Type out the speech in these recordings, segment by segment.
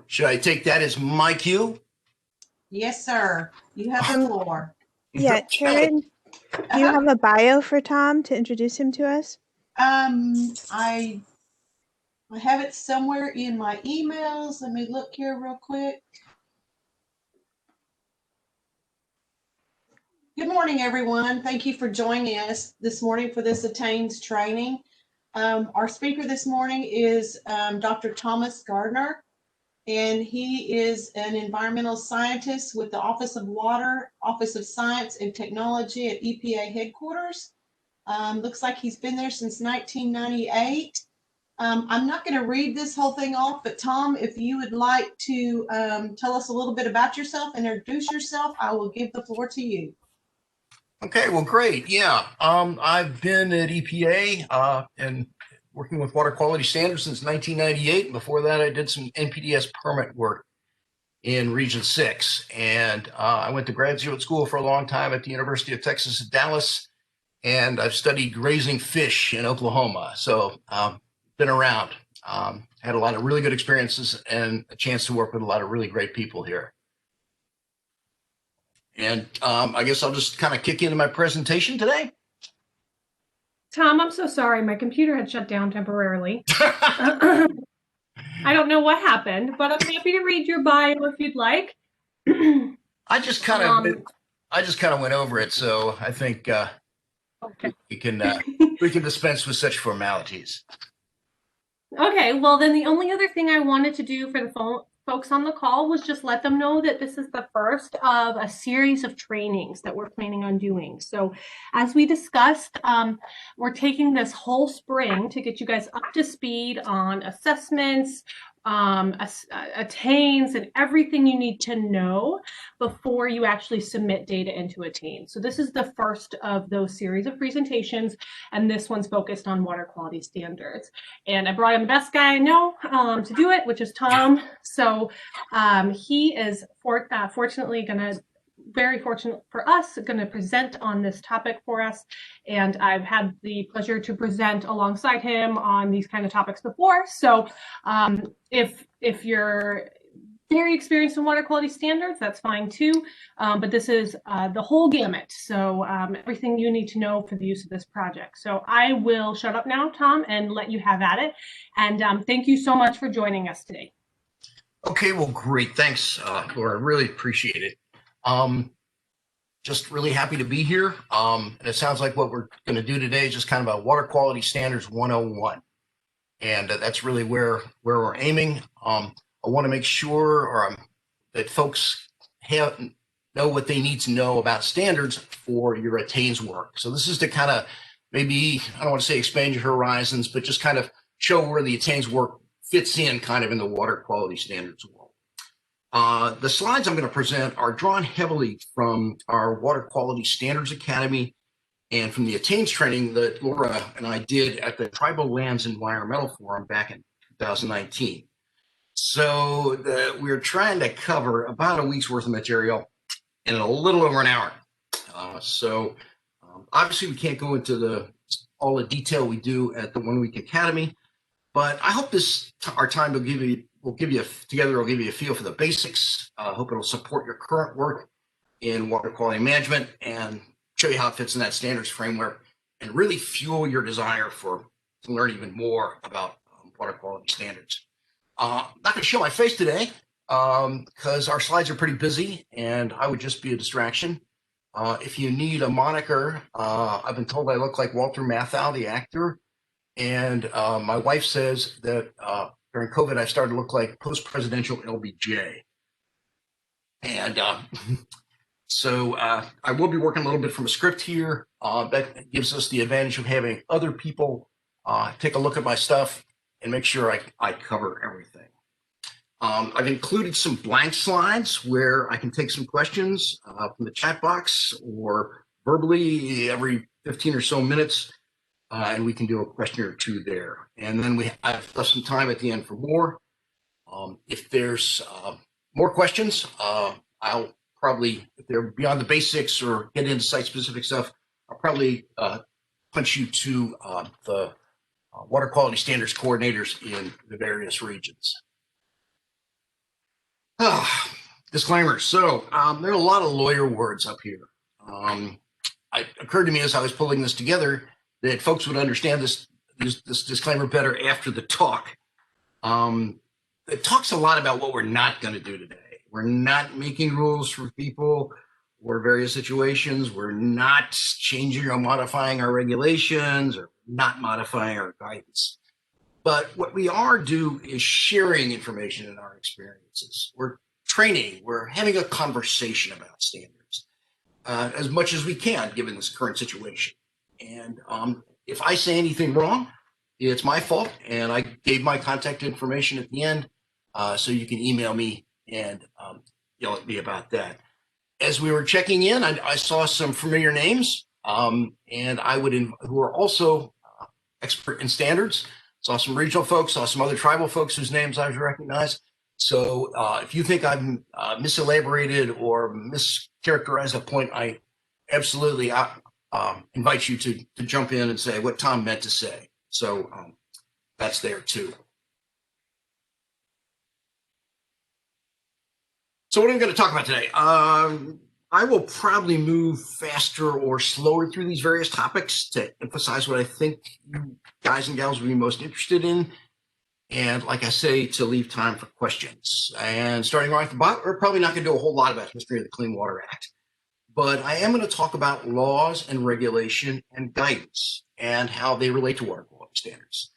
Should I take that as my cue? Yes, sir. You have the floor. Yeah, Okay. Sharon, do you have a bio for Tom to introduce him to us? I have it somewhere in my emails. Let me look here real quick. Good morning, everyone. Thank you for joining us this morning for this ATTAINS training. Our speaker this morning is Dr. Thomas Gardner, and he is an environmental scientist with the Office of Water, Office of Science and Technology at EPA headquarters. Looks like he's been there since 1998. I'm not going to read this whole thing off, but Tom, if you would like to tell us a little bit about yourself, introduce yourself, I will give the floor to you. Okay, well, great. Yeah, I've been at EPA and working with water quality standards since 1998. Before that, I did some NPDES permit work in Region 6. And I went to graduate school for a long time at the University of Texas at Dallas. And I've studied grazing fish in Oklahoma. So been around, had a lot of really good experiences and a chance to work with a lot of really great people here. And I guess I'll just kind of kick into my presentation today. Tom, I'm so sorry. My computer had shut down temporarily. I don't know what happened, but I'm happy to read your bio if you'd like. I just kind of went over it, so I think Okay. we can dispense with such formalities. Okay, well, then the only other thing I wanted to do for the folks on the call was just let them know that this is the first of a series of trainings that we're planning on doing. So as we discussed, we're taking this whole spring to get you guys up to speed on assessments, ATTAINS, and everything you need to know before you actually submit data into ATTAINS. So this is the first of those series of presentations, and this one's focused on water quality standards. And I brought in the best guy I know to do it, which is Tom. So he is fortunately very fortunate for us, going to present on this topic for us. And I've had the pleasure to present alongside him on these kind of topics before. So if you're very experienced in water quality standards, that's fine too. But this is the whole gamut. So everything you need to know for the use of this project. So I will shut up now, Tom, and let you have at it. And thank you so much for joining us today. Okay, well, great. Thanks, Laura. Really appreciate it. Just really happy to be here. And it sounds like what we're going to do today is just kind of a water quality standards 101. And that's really where we're aiming. I want to make sure that folks know what they need to know about standards for your ATTAINS work. So this is to kind of maybe, I don't want to say expand your horizons, but just kind of show where the ATTAINS work fits in kind of in the water quality standards world. The slides I'm going to present are drawn heavily from our Water Quality Standards Academy and from the ATTAINS training that Laura and I did at the Tribal Lands Environmental Forum back in 2019. So we're trying to cover about a week's worth of material in a little over an hour. Obviously we can't go into all the detail we do at the 1 Week Academy, but I hope our time will give you a feel for the basics. I hope it'll support your current work in water quality management and show you how it fits in that standards framework and really fuel your desire to learn even more about water quality standards. I'm not going to show my face today because our slides are pretty busy and I would just be a distraction. If you need a moniker, I've been told I look like Walter Matthau, the actor. And my wife says that during COVID, I started to look like post-presidential LBJ. And so I will be working a little bit from a script here. That gives us the advantage of having other people take a look at my stuff and make sure I cover everything. I've included some blank slides where I can take some questions from the chat box or verbally every 15 or so minutes. And we can do a question or two there. And then I've left some time at the end for more. If there's more questions, I'll probably, if they're beyond the basics or get into site-specific stuff, I'll probably punch you to the water quality standards coordinators in the various regions. Disclaimer. So there are a lot of lawyer words up here. It occurred to me as I was pulling this together that folks would understand this disclaimer better after the talk. It talks a lot about what we're not going to do today. We're not making rules for people or various situations. We're not changing or modifying our regulations or not modifying our guidance. But what we are doing is sharing information in our experiences. We're training. We're having a conversation about standards as much as we can, given this current situation. And if I say anything wrong, it's my fault. And I gave my contact information at the end, so you can email me and yell at me about that. As we were checking in, I saw some familiar names, and who are also expert in standards. Saw some regional folks, saw some other tribal folks whose names I recognize. So if you think I've miselaborated or mischaracterized a point, I absolutely invite you to jump in and say what Tom meant to say. So that's there too. So what are we going to talk about today? I will probably move faster or slower through these various topics to emphasize what I think you guys and gals will be most interested in. And like I say, to leave time for questions. And starting right at the bottom, we're probably not going to do a whole lot about history of the Clean Water Act, but I am going to talk about laws and regulation and guidance and how they relate to water quality standards.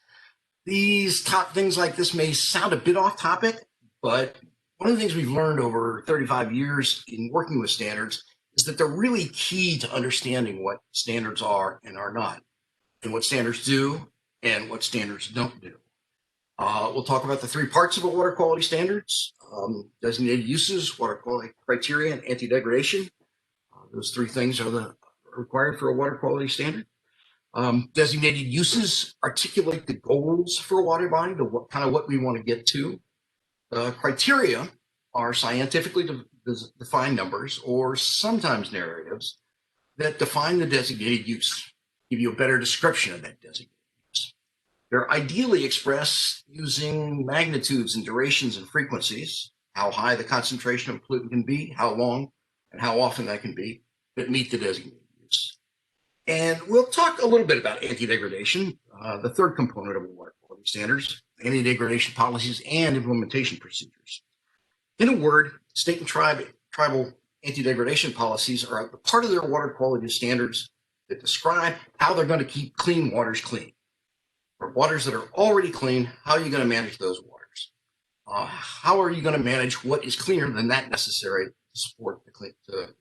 These top things like this may sound a bit off topic, but one of the things we've learned over 35 years in working with standards is that they're really key to understanding what standards are and are not, and what standards do and what standards don't do. We'll talk about the three parts of a water quality standards: designated uses, water quality criteria, and anti-degradation. Those three things are required for a water quality standard. Designated uses articulate the goals for a water body, what we want to get to. Criteria are scientifically defined numbers or sometimes narratives that define the designated use, give you a better description of that designated use. They're ideally expressed using magnitudes and durations and frequencies, how high the concentration of pollutant can be, how long and how often that can be, that meet the designated use. And we'll talk a little bit about anti-degradation, the third component of water quality standards, anti-degradation policies and implementation procedures. In a word, state and tribal anti-degradation policies are a part of their water quality standards that describe how they're going to keep clean waters clean. For waters that are already clean, how are you going to manage those waters? How are you going to manage what is cleaner than that necessary to support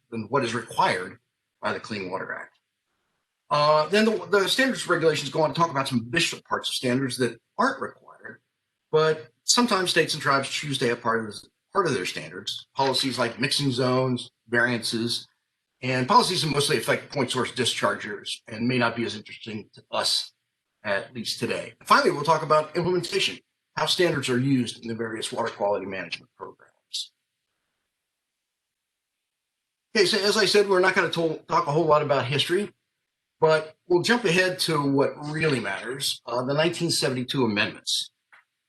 than what is required by the Clean Water Act? Then the standards regulations go on to talk about some additional parts of standards that aren't required, but sometimes states and tribes choose to have part of their standards. Policies like mixing zones, variances, and policies that mostly affect point source dischargers and may not be as interesting to us, at least today. And finally, we'll talk about implementation, how standards are used in the various water quality management programs. Okay, so as I said, we're not going to talk a whole lot about history, but we'll jump ahead to what really matters, the 1972 amendments.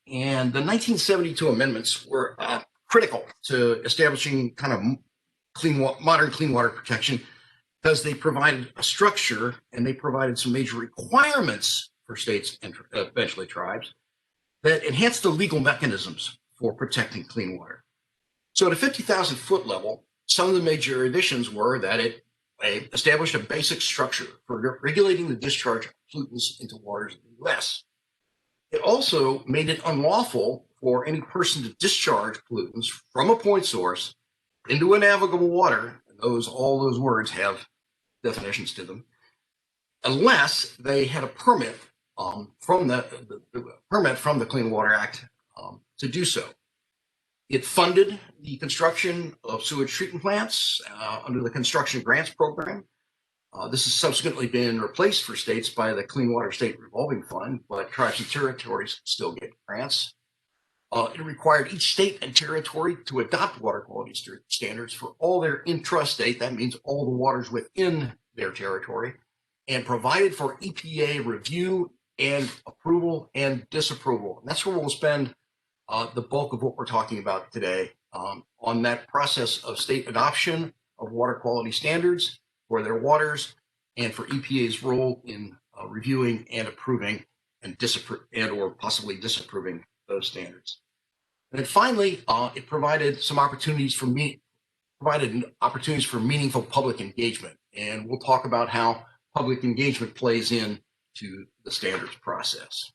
And the 1972 amendments were critical to establishing kind of modern clean water protection because they provided a structure and they provided some major requirements for states and eventually tribes that enhanced the legal mechanisms for protecting clean water. So at a 50,000 foot level, some of the major additions were that it established a basic structure for regulating the discharge of pollutants into waters in the U.S. It also made it unlawful for any person to discharge pollutants from a point source into a navigable water, and all those words have definitions to them, unless they had a permit from the Clean Water Act to do so. It funded the construction of sewage treatment plants under the Construction Grants Program. This has subsequently been replaced for states by the Clean Water State Revolving Fund, but tribes and territories still get grants. It required each state and territory to adopt water quality standards for all their intrastate, that means all the waters within their territory, and provided for EPA review and approval and disapproval. And that's where we'll spend the bulk of what we're talking about today, on that process of state adoption of water quality standards for their waters and for EPA's role in reviewing and approving and or possibly disapproving those standards. And then finally, it provided opportunities for meaningful public engagement. And we'll talk about how public engagement plays into the standards process.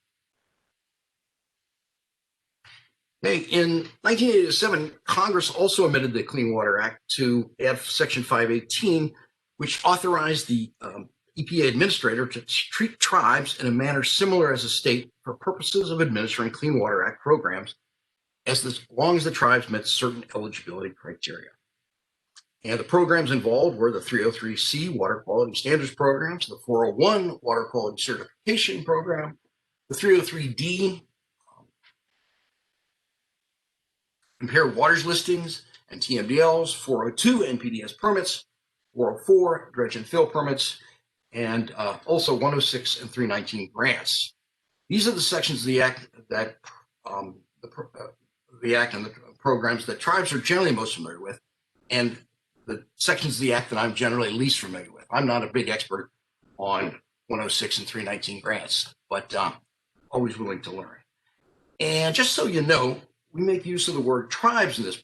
Okay, in 1987, Congress also amended the Clean Water Act to add Section 518, which authorized the EPA administrator to treat tribes in a manner similar as a state for purposes of administering Clean Water Act programs, as long as the tribes met certain eligibility criteria. And the programs involved were the 303C Water Quality Standards Programs, the 401 Water Quality Certification Program, the 303D Impaired Waters Listings and TMDLs, 402 NPDES permits, 404 dredge and fill permits, and also 106 and 319 grants. These are the sections of the Act that the Act and the programs that tribes are generally most familiar with, and the sections of the Act that I'm generally least familiar with. I'm not a big expert on 106 and 319 grants, but always willing to learn. And just so you know, we make use of the word tribes in this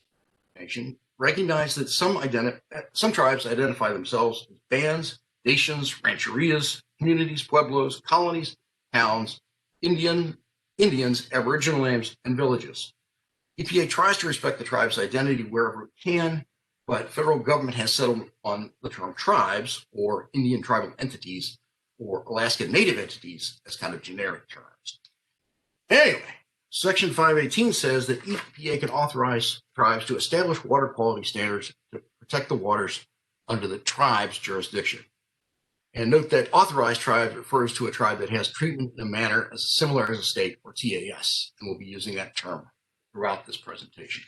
presentation. Recognize that some tribes identify themselves as bands, nations, rancherias, communities, pueblos, colonies, towns, Indians, Aboriginal names, and villages. EPA tries to respect the tribe's identity wherever it can, but federal government has settled on the term tribes or Indian tribal entities or Alaska Native entities as kind of generic terms. Anyway, Section 518 says that EPA can authorize tribes to establish water quality standards to protect the waters under the tribe's jurisdiction. And note that authorized tribe refers to a tribe that has treatment in a manner as similar as a state or TAS, and we'll be using that term throughout this presentation.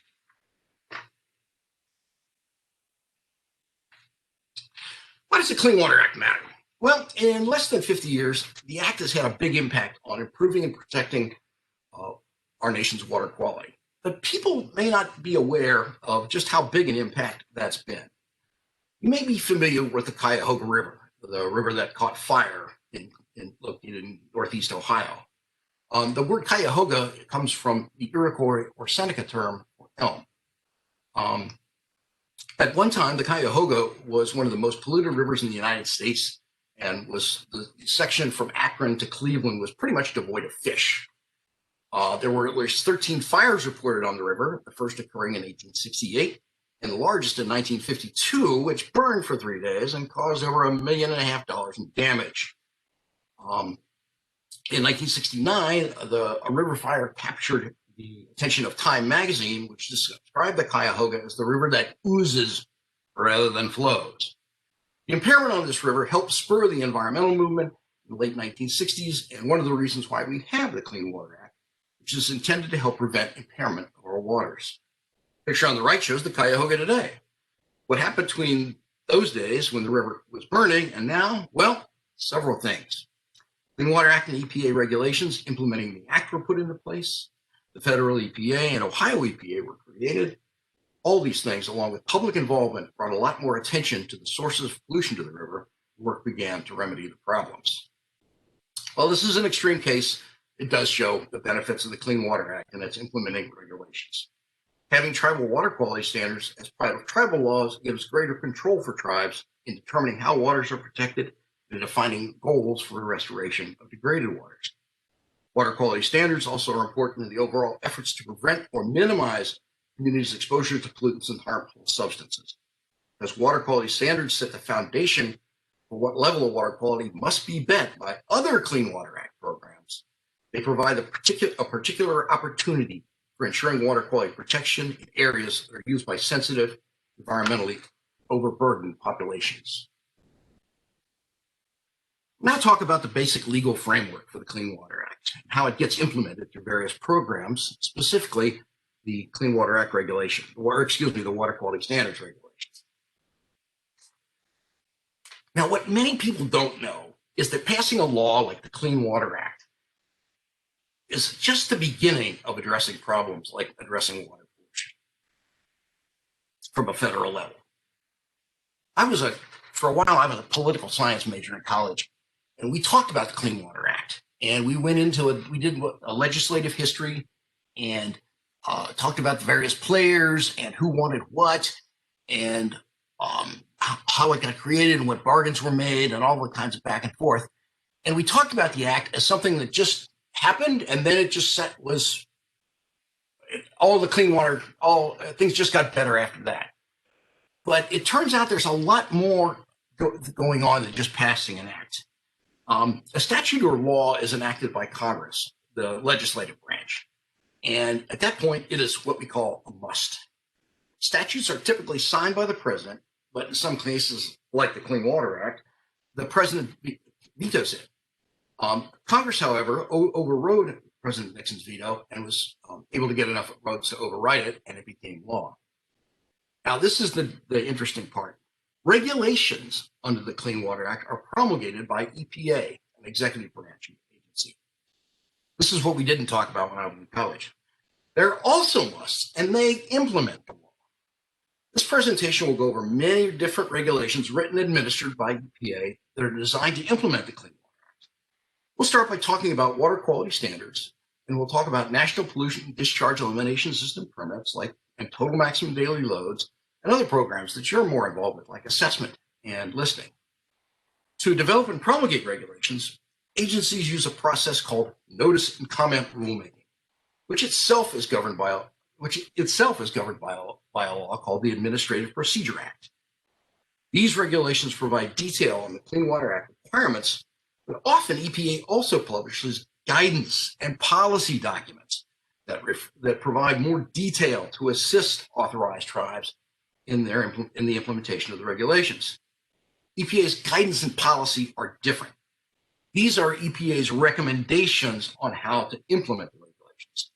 Why does the Clean Water Act matter? Well, in less than 50 years, the Act has had a big impact on improving and protecting our nation's water quality. But people may not be aware of just how big an impact that's been. You may be familiar with the Cuyahoga River, the river that caught fire located in Northeast Ohio. The word Cuyahoga comes from the Iroquois or Seneca term for elm. At one time, the Cuyahoga was one of the most polluted rivers in the United States, and was the section from Akron to Cleveland was pretty much devoid of fish. There were at least 13 fires reported on the river, the first occurring in 1868, and the largest in 1952, which burned for 3 days and caused over $1.5 million in damage. In 1969, a river fire captured the attention of Time magazine, which described the Cuyahoga as the river that oozes rather than flows. The impairment on this river helped spur the environmental movement in the late 1960s, and one of the reasons why we have the Clean Water Act, which is intended to help prevent impairment of our waters. The picture on the right shows the Cuyahoga today. What happened between those days when the river was burning and now? Well, several things. Clean Water Act and EPA regulations implementing the act were put into place. The federal EPA and Ohio EPA were created. All these things, along with public involvement, brought a lot more attention to the sources of pollution to the river. Work began to remedy the problems. While this is an extreme case, it does show the benefits of the Clean Water Act and its implementing regulations. Having tribal water quality standards as part of tribal laws gives greater control for tribes in determining how waters are protected and defining goals for the restoration of degraded waters. Water quality standards also are important in the overall efforts to prevent or minimize communities' exposure to pollutants and harmful substances. As water quality standards set the foundation for what level of water quality must be met by other Clean Water Act programs, they provide a particular opportunity for ensuring water quality protection in areas that are used by sensitive, environmentally overburdened populations. Now talk about the basic legal framework for the Clean Water Act and how it gets implemented through various programs, specifically the Clean Water Act regulation, or excuse me, the Water Quality Standards regulations. Now, what many people don't know is that passing a law like the Clean Water Act is just the beginning of addressing problems like addressing water pollution. from a federal level. For a while, I was a political science major in college, and we talked about the Clean Water Act. And we went into it, we did a legislative history and talked about the various players and who wanted what and how it got created and what bargains were made and all the kinds of back and forth. And we talked about the act as something that just happened, and then it just all the clean water, things just got better after that. But it turns out there's a lot more going on than just passing an act. A statute or law is enacted by Congress, the legislative branch. And at that point, it is what we call a must. Statutes are typically signed by the president, but in some cases, like the Clean Water Act, the president vetoes it. Congress, however, overrode President Nixon's veto and was able to get enough votes to override it, and it became law. Now, this is the interesting part. Regulations under the Clean Water Act are promulgated by EPA, an executive branch agency. This is what we didn't talk about when I was in college. They're also musts, and they implement the law. This presentation will go over many different regulations written and administered by EPA that are designed to implement the Clean Water Act. We'll start by talking about water quality standards, and we'll talk about National Pollution Discharge Elimination System permits, and total maximum daily loads, and other programs that you're more involved with, like assessment and listing. To develop and promulgate regulations, agencies use a process called notice and comment rulemaking, which itself is governed by a law called the Administrative Procedure Act. These regulations provide detail on the Clean Water Act requirements, but often EPA also publishes guidance and policy documents that provide more detail to assist authorized tribes in the implementation of the regulations. EPA's guidance and policy are different. These are EPA's recommendations on how to implement the regulations.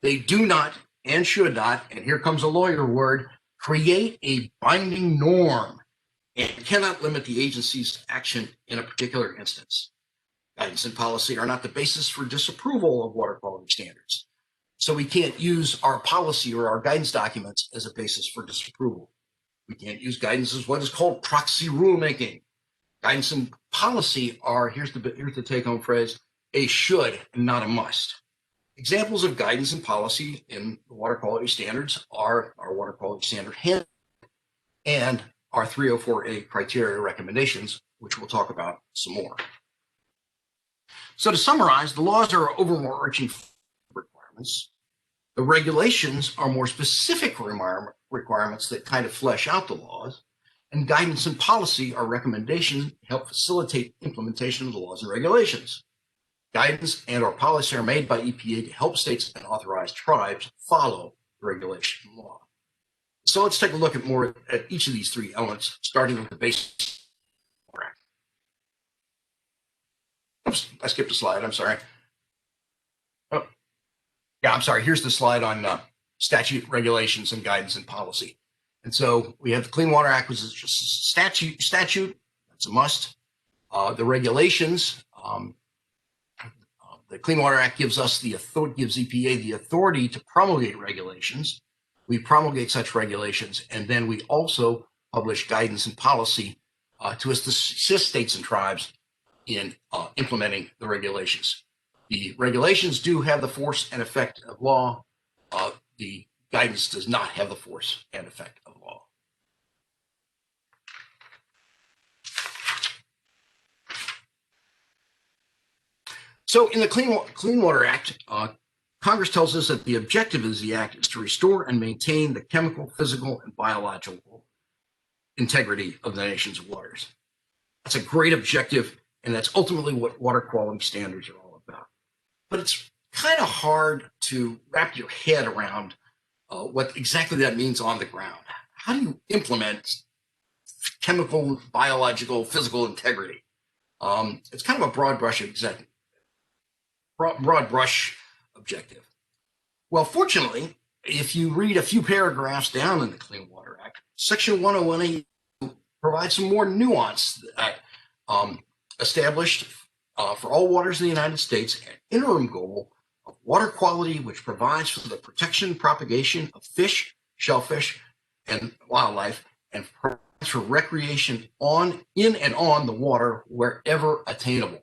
They do not and should not, and here comes a lawyer word, create a binding norm and cannot limit the agency's action in a particular instance. Guidance and policy are not the basis for disapproval of water quality standards. So we can't use our policy or our guidance documents as a basis for disapproval. We can't use guidance as what is called proxy rulemaking. Guidance and policy are, here's the take-home phrase, a should and not a must. Examples of guidance and policy in the water quality standards are our water quality standard handbook and our 304A criteria recommendations, which we'll talk about some more. So to summarize, the laws are overarching requirements. The regulations are more specific requirements that kind of flesh out the laws. And guidance and policy are recommendations to help facilitate implementation of the laws and regulations. Guidance and or policy are made by EPA to help states and authorized tribes follow the regulation and law. So let's take a look at each of these three elements, starting with the basics. Oops, I skipped a slide, I'm sorry. Oh, yeah, I'm sorry, here's the slide on statute, regulations, and guidance and policy. And so we have the Clean Water Act, which is just a statute, that's a must. The regulations, the Clean Water Act gives EPA the authority to promulgate regulations. We promulgate such regulations, and then we also publish guidance and policy to assist states and tribes in implementing the regulations. The regulations do have the force and effect of law. The guidance does not have the force and effect of law. So in the Clean Water Act, Congress tells us that the objective of the act is to restore and maintain the chemical, physical, and biological integrity of the nation's waters. That's a great objective, and that's ultimately what water quality standards are all about. But it's kind of hard to wrap your head around what exactly that means on the ground. How do you implement chemical, biological, physical integrity? It's kind of a broad brush objective. Well, fortunately, if you read a few paragraphs down in the Clean Water Act, Section 101A provides some more nuance that established for all waters in the United States an interim goal of water quality, which provides for the protection and propagation of fish, shellfish, and wildlife, and provides for recreation in and on the water wherever attainable.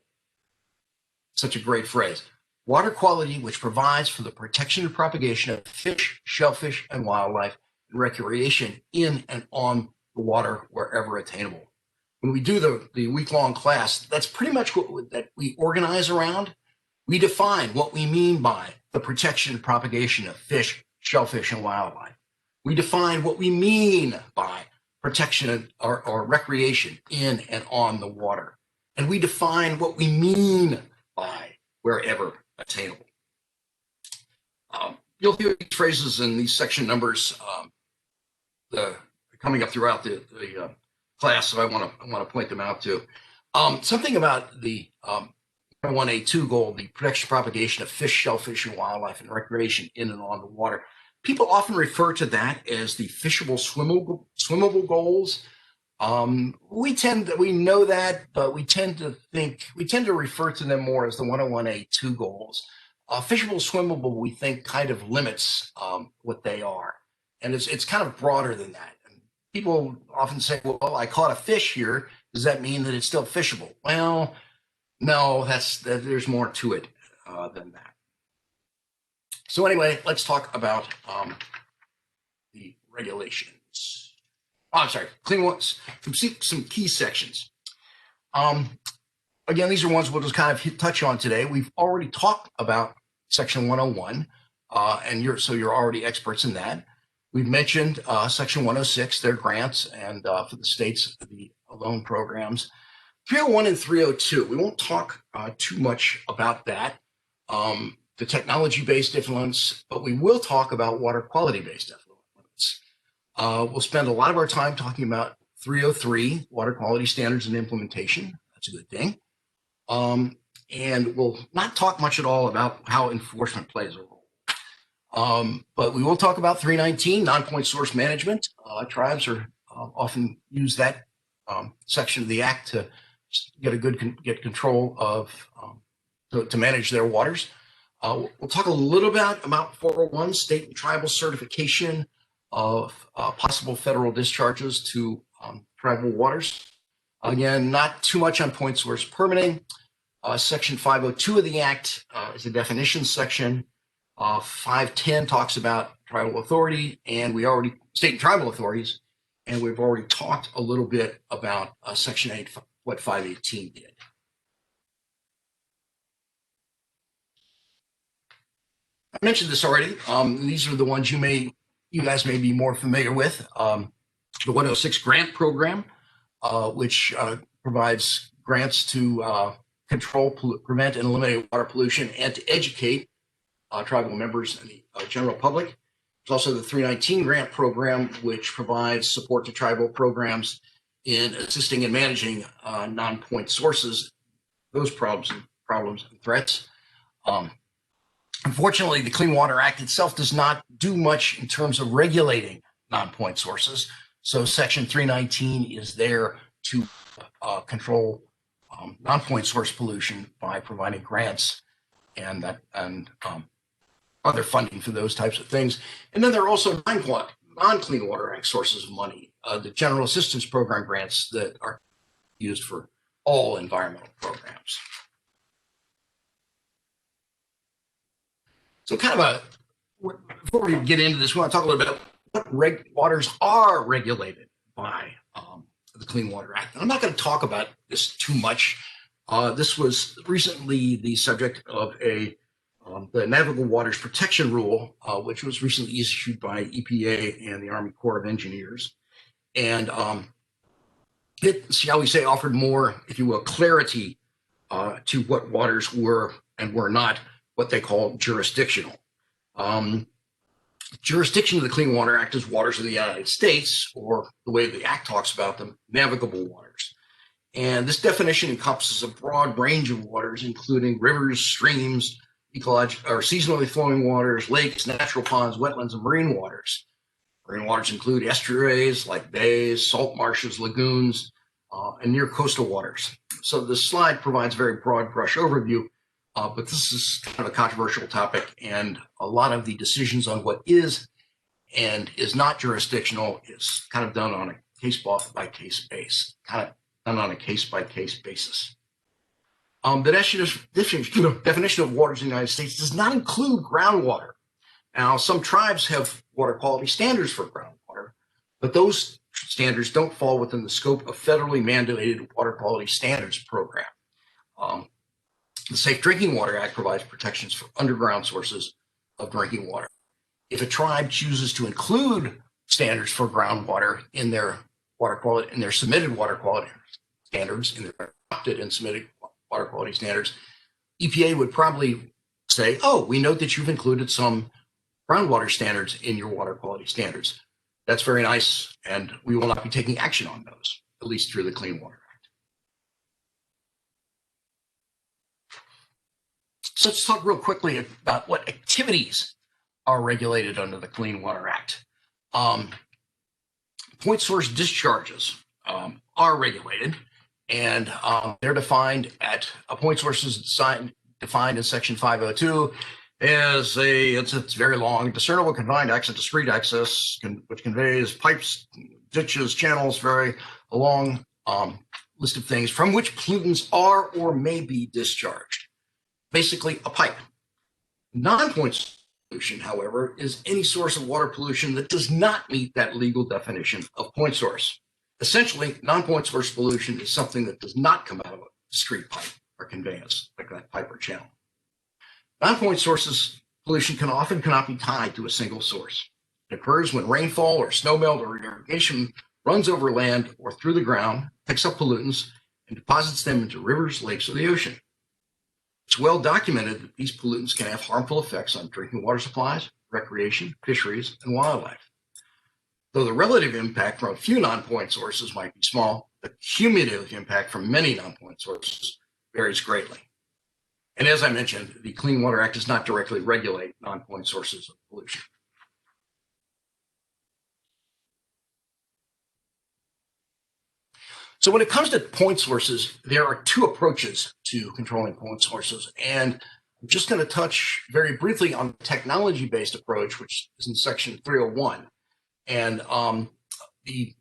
Such a great phrase. Water quality, which provides for the protection and propagation of fish, shellfish, and wildlife, and recreation in and on the water wherever attainable. When we do the week-long class, that's pretty much what that we organize around. We define what we mean by the protection and propagation of fish, shellfish, and wildlife. We define what we mean by protection or recreation in and on the water. And we define what we mean by wherever attainable. You'll hear these phrases and these section numbers coming up throughout the class, so I want to point them out too. Something about the 1A2 goal, the protection propagation of fish, shellfish, and wildlife and recreation in and on the water. People often refer to that as the fishable, swimmable goals. We know that, but we tend to refer to them more as the 101A2 goals. Fishable, swimmable, we think kind of limits what they are. And it's kind of broader than that. And people often say, well, I caught a fish here. Does that mean that it's still fishable? Well, no, there's more to it than that. So anyway, let's talk about the regulations. Oh, I'm sorry, clean ones, some key sections. Again, these are ones we'll just kind of touch on today. We've already talked about Section 101, and you're already experts in that. We've mentioned Section 106, their grants, and for the states, the loan programs. 301 and 302, we won't talk too much about that, the technology-based influence, but we will talk about water quality-based influence. We'll spend a lot of our time talking about 303, water quality standards and implementation. That's a good thing. And we'll not talk much at all about how enforcement plays a role. But we will talk about 319, non-point source management. Tribes are often use that section of the Act to get control of, to manage their waters. We'll talk a little bit about 401, state and tribal certification of possible federal discharges to tribal waters. Again, not too much on point source permitting. Section 502 of the Act is a definition section. 510 talks about tribal authority, and state and tribal authorities, and we've already talked a little bit about Section 8, what 518 did. I mentioned this already. These are the ones you guys may be more familiar with. The 106 grant program, which provides grants to control, prevent, and eliminate water pollution, and to educate tribal members and the general public. There's also the 319 grant program, which provides support to tribal programs in assisting and managing non-point sources, those problems and threats. Unfortunately, the Clean Water Act itself does not do much in terms of regulating non-point sources. So Section 319 is there to control non-point source pollution by providing grants and other funding for those types of things. And then there are also non-Clean Water Act sources of money, the General Assistance Program grants that are used for all environmental programs. So before we get into this, we want to talk a little bit about what waters are regulated by the Clean Water Act. And I'm not going to talk about this too much. This was recently the subject of the Navigable Waters Protection Rule, which was recently issued by EPA and the Army Corps of Engineers. And it, shall we say, offered more, if you will, clarity to what waters were and were not what they call jurisdictional. Jurisdiction of the Clean Water Act is waters of the United States, or the way the Act talks about them, navigable waters. And this definition encompasses a broad range of waters, including rivers, streams, seasonally flowing waters, lakes, natural ponds, wetlands, and marine waters. Marine waters include estuaries like bays, salt marshes, lagoons, and near coastal waters. So this slide provides a very broad brush overview, but this is kind of a controversial topic, and a lot of the decisions on what is and is not jurisdictional. It's kind of done on a case-by-case basis, The definition of waters in the United States does not include groundwater. Now, some tribes have water quality standards for groundwater, but those standards don't fall within the scope of federally mandated water quality standards program. The Safe Drinking Water Act provides protections for underground sources of drinking water. If a tribe chooses to include standards for groundwater in their water quality, in their submitted water quality standards, in their adopted and submitted water quality standards, EPA would probably say, "Oh, we note that you've included some groundwater standards in your water quality standards. That's very nice, and we will not be taking action on those, at least through the Clean Water Act." So let's talk real quickly about what activities are regulated under the Clean Water Act. Point source discharges are regulated, and they're defined at a point source is defined in Section 502 as it's very long, discernible, confined access, discrete access, which conveys pipes, ditches, channels, very a long list of things from which pollutants are or may be discharged. Basically, a pipe. Non-point pollution, however, is any source of water pollution that does not meet that legal definition of point source. Essentially, non-point source pollution is something that does not come out of a discrete pipe or conveyance, like that pipe or channel. Non-point sources pollution cannot be tied to a single source. It occurs when rainfall or snowmelt or irrigation runs over land or through the ground, picks up pollutants, and deposits them into rivers, lakes, or the ocean. It's well documented that these pollutants can have harmful effects on drinking water supplies, recreation, fisheries, and wildlife. Though the relative impact from a few non-point sources might be small, the cumulative impact from many non-point sources varies greatly. And as I mentioned, the Clean Water Act does not directly regulate non-point sources of pollution. So when it comes to point sources, there are two approaches to controlling point sources. And I'm just going to touch very briefly on the technology-based approach, which is in Section 301. And keep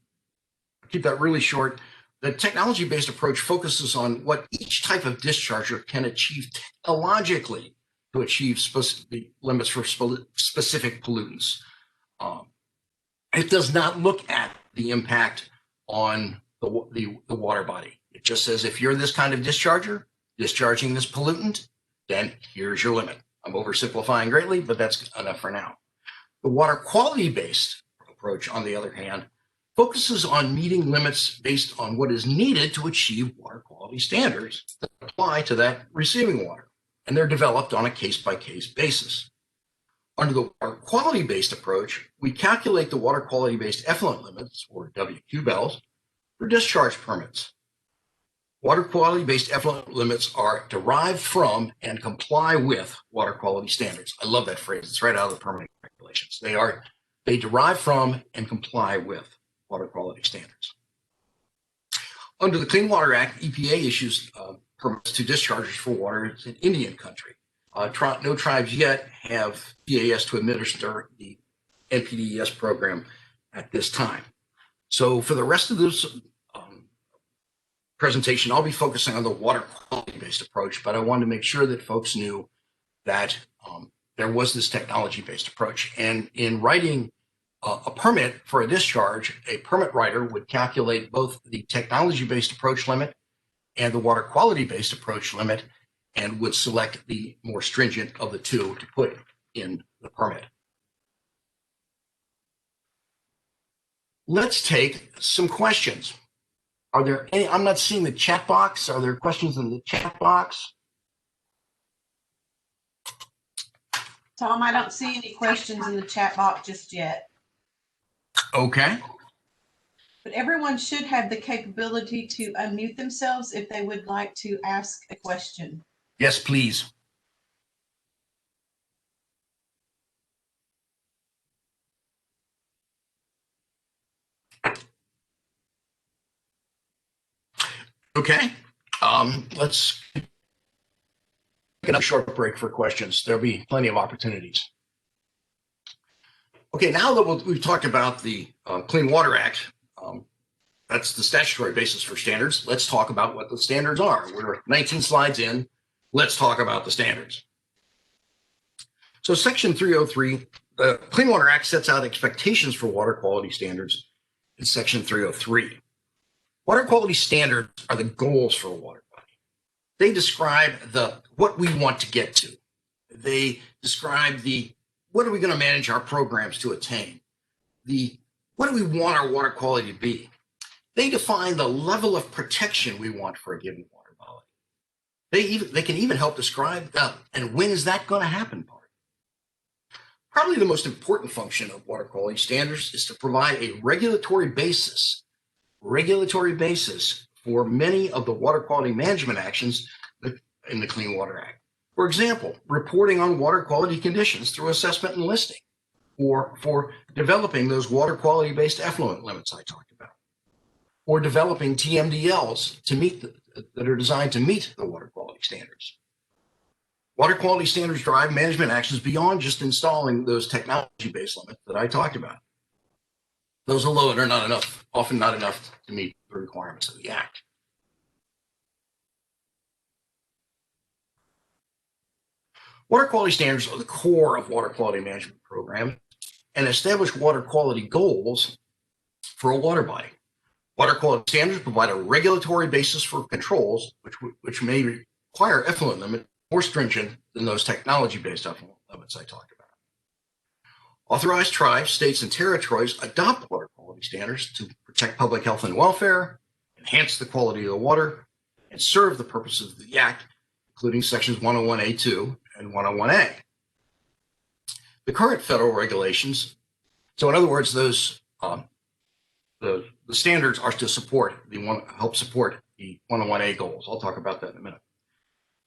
that really short. The technology-based approach focuses on what each type of discharger can achieve technologically to achieve the limits for specific pollutants. It does not look at the impact on the water body. It just says, if you're this kind of discharger, discharging this pollutant, then here's your limit. I'm oversimplifying greatly, but that's enough for now. The water quality-based approach, on the other hand, focuses on meeting limits based on what is needed to achieve water quality standards that apply to that receiving water, and they're developed on a case-by-case basis. Under the water quality-based approach, we calculate the water quality-based effluent limits, or WQBELs, for discharge permits. Water quality-based effluent limits are derived from and comply with water quality standards. I love that phrase. It's right out of the permitting regulations. They derive from and comply with water quality standards. Under the Clean Water Act, EPA issues permits to discharges for water in Indian country. No tribes yet have PAS to administer the NPDES program at this time. So for the rest of this presentation, I'll be focusing on the water quality-based approach, but I wanted to make sure that folks knew that there was this technology-based approach. And in writing a permit for a discharge, a permit writer would calculate both the technology-based approach limit and the water quality-based approach limit, and would select the more stringent of the two to put in the permit. Let's take some questions. Are there any? I'm not seeing the chat box. Are there questions in the chat box? Tom, I don't see any questions in the chat box just yet. Okay. But everyone should have the capability to unmute themselves if they would like to ask a question. Yes, please. Okay. Let's take a short break for questions. There'll be plenty of opportunities. Okay, now that we've talked about the Clean Water Act, that's the statutory basis for standards. Let's talk about what the standards are. We're 19 slides in. Let's talk about the standards. So Section 303, the Clean Water Act sets out expectations for water quality standards in Section 303. Water quality standards are the goals for a water body. They describe what we want to get to. They describe what are we going to manage our programs to attain? What do we want our water quality to be? They define the level of protection we want for a given water body. They can even help describe and when is that going to happen part. Probably the most important function of water quality standards is to provide a regulatory basis for many of the water quality management actions in the Clean Water Act. For example, reporting on water quality conditions through assessment and listing, or for developing those water quality-based effluent limits I talked about, or developing TMDLs that are designed to meet the water quality standards. Water quality standards drive management actions beyond just installing those technology-based limits that I talked about. Those alone are not enough, often not enough to meet the requirements of the Act. Water quality standards are the core of water quality management programs and establish water quality goals for a water body. Water quality standards provide a regulatory basis for controls, which may require effluent limits more stringent than those technology-based effluent limits I talked about. Authorized tribes, states, and territories adopt water quality standards to protect public health and welfare, enhance the quality of the water, and serve the purposes of the Act, including sections 101A2 and 101A. The current federal regulations, so in other words, those the standards are to help support the 101A goals. I'll talk about that in a minute.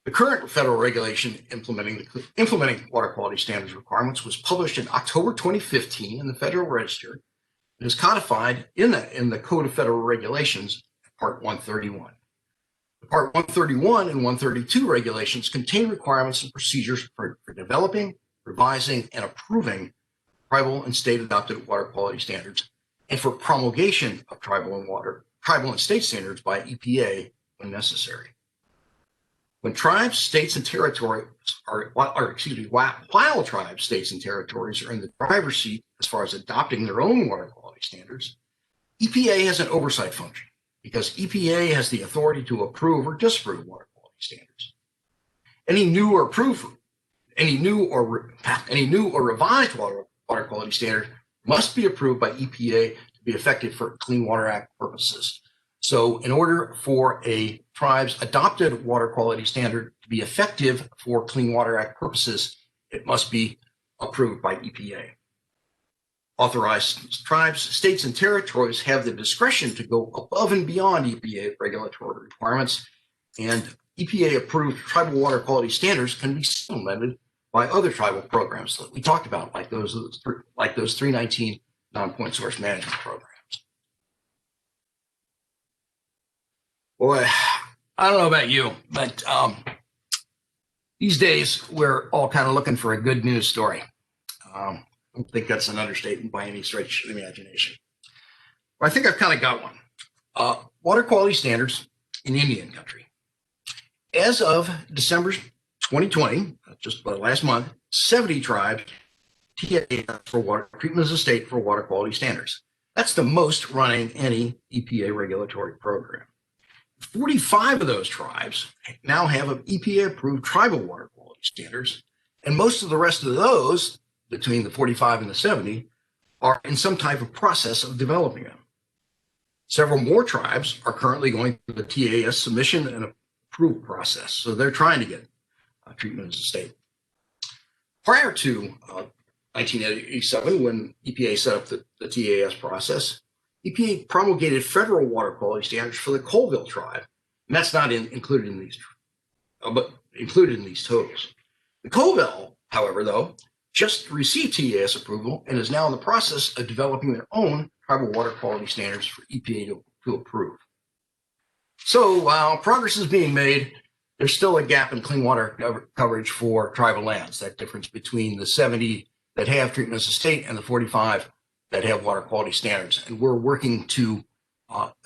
The current federal regulation implementing water quality standards requirements was published in October 2015 in the Federal Register and is codified in the Code of Federal Regulations, Part 131. The Part 131 and 132 regulations contain requirements and procedures for developing, revising, and approving tribal and state adopted water quality standards, and for promulgation of tribal and state standards by EPA when necessary. When tribes, states, and territories while tribes, states, and territories are in the driver's seat as far as adopting their own water quality standards, EPA has an oversight function because EPA has the authority to approve or disapprove water quality standards. Any new or revised water quality standard must be approved by EPA to be effective for Clean Water Act purposes. So in order for a tribe's adopted water quality standard to be effective for Clean Water Act purposes, it must be approved by EPA. Authorized tribes, states, and territories have the discretion to go above and beyond EPA regulatory requirements, and EPA-approved tribal water quality standards can be supplemented by other tribal programs that we talked about, like those 319 non-point source management programs. Boy, I don't know about you, but these days we're all kind of looking for a good news story. I don't think that's an understatement by any stretch of the imagination. But I think I've kind of got one. Water quality standards in Indian country. As of December 2020, just last month, 70 tribes TAs for water treatment as a state for water quality standards. That's the most running any EPA regulatory program. 45 of those tribes now have an EPA-approved tribal water quality standards, and most of the rest of those, between the 45 and the 70, are in some type of process of developing them. Several more tribes are currently going through the TAS submission and approval process, so they're trying to get treatment as a state. Prior to 1987, when EPA set up the TAS process, EPA promulgated federal water quality standards for the Colville tribe, and that's not included in these, but included in these totals. The Colville, however, though, just received TAS approval and is now in the process of developing their own tribal water quality standards for EPA to approve. So while progress is being made, there's still a gap in clean water coverage for tribal lands. That difference between the 70 that have treatment as a state and the 45 that have water quality standards. And we're working to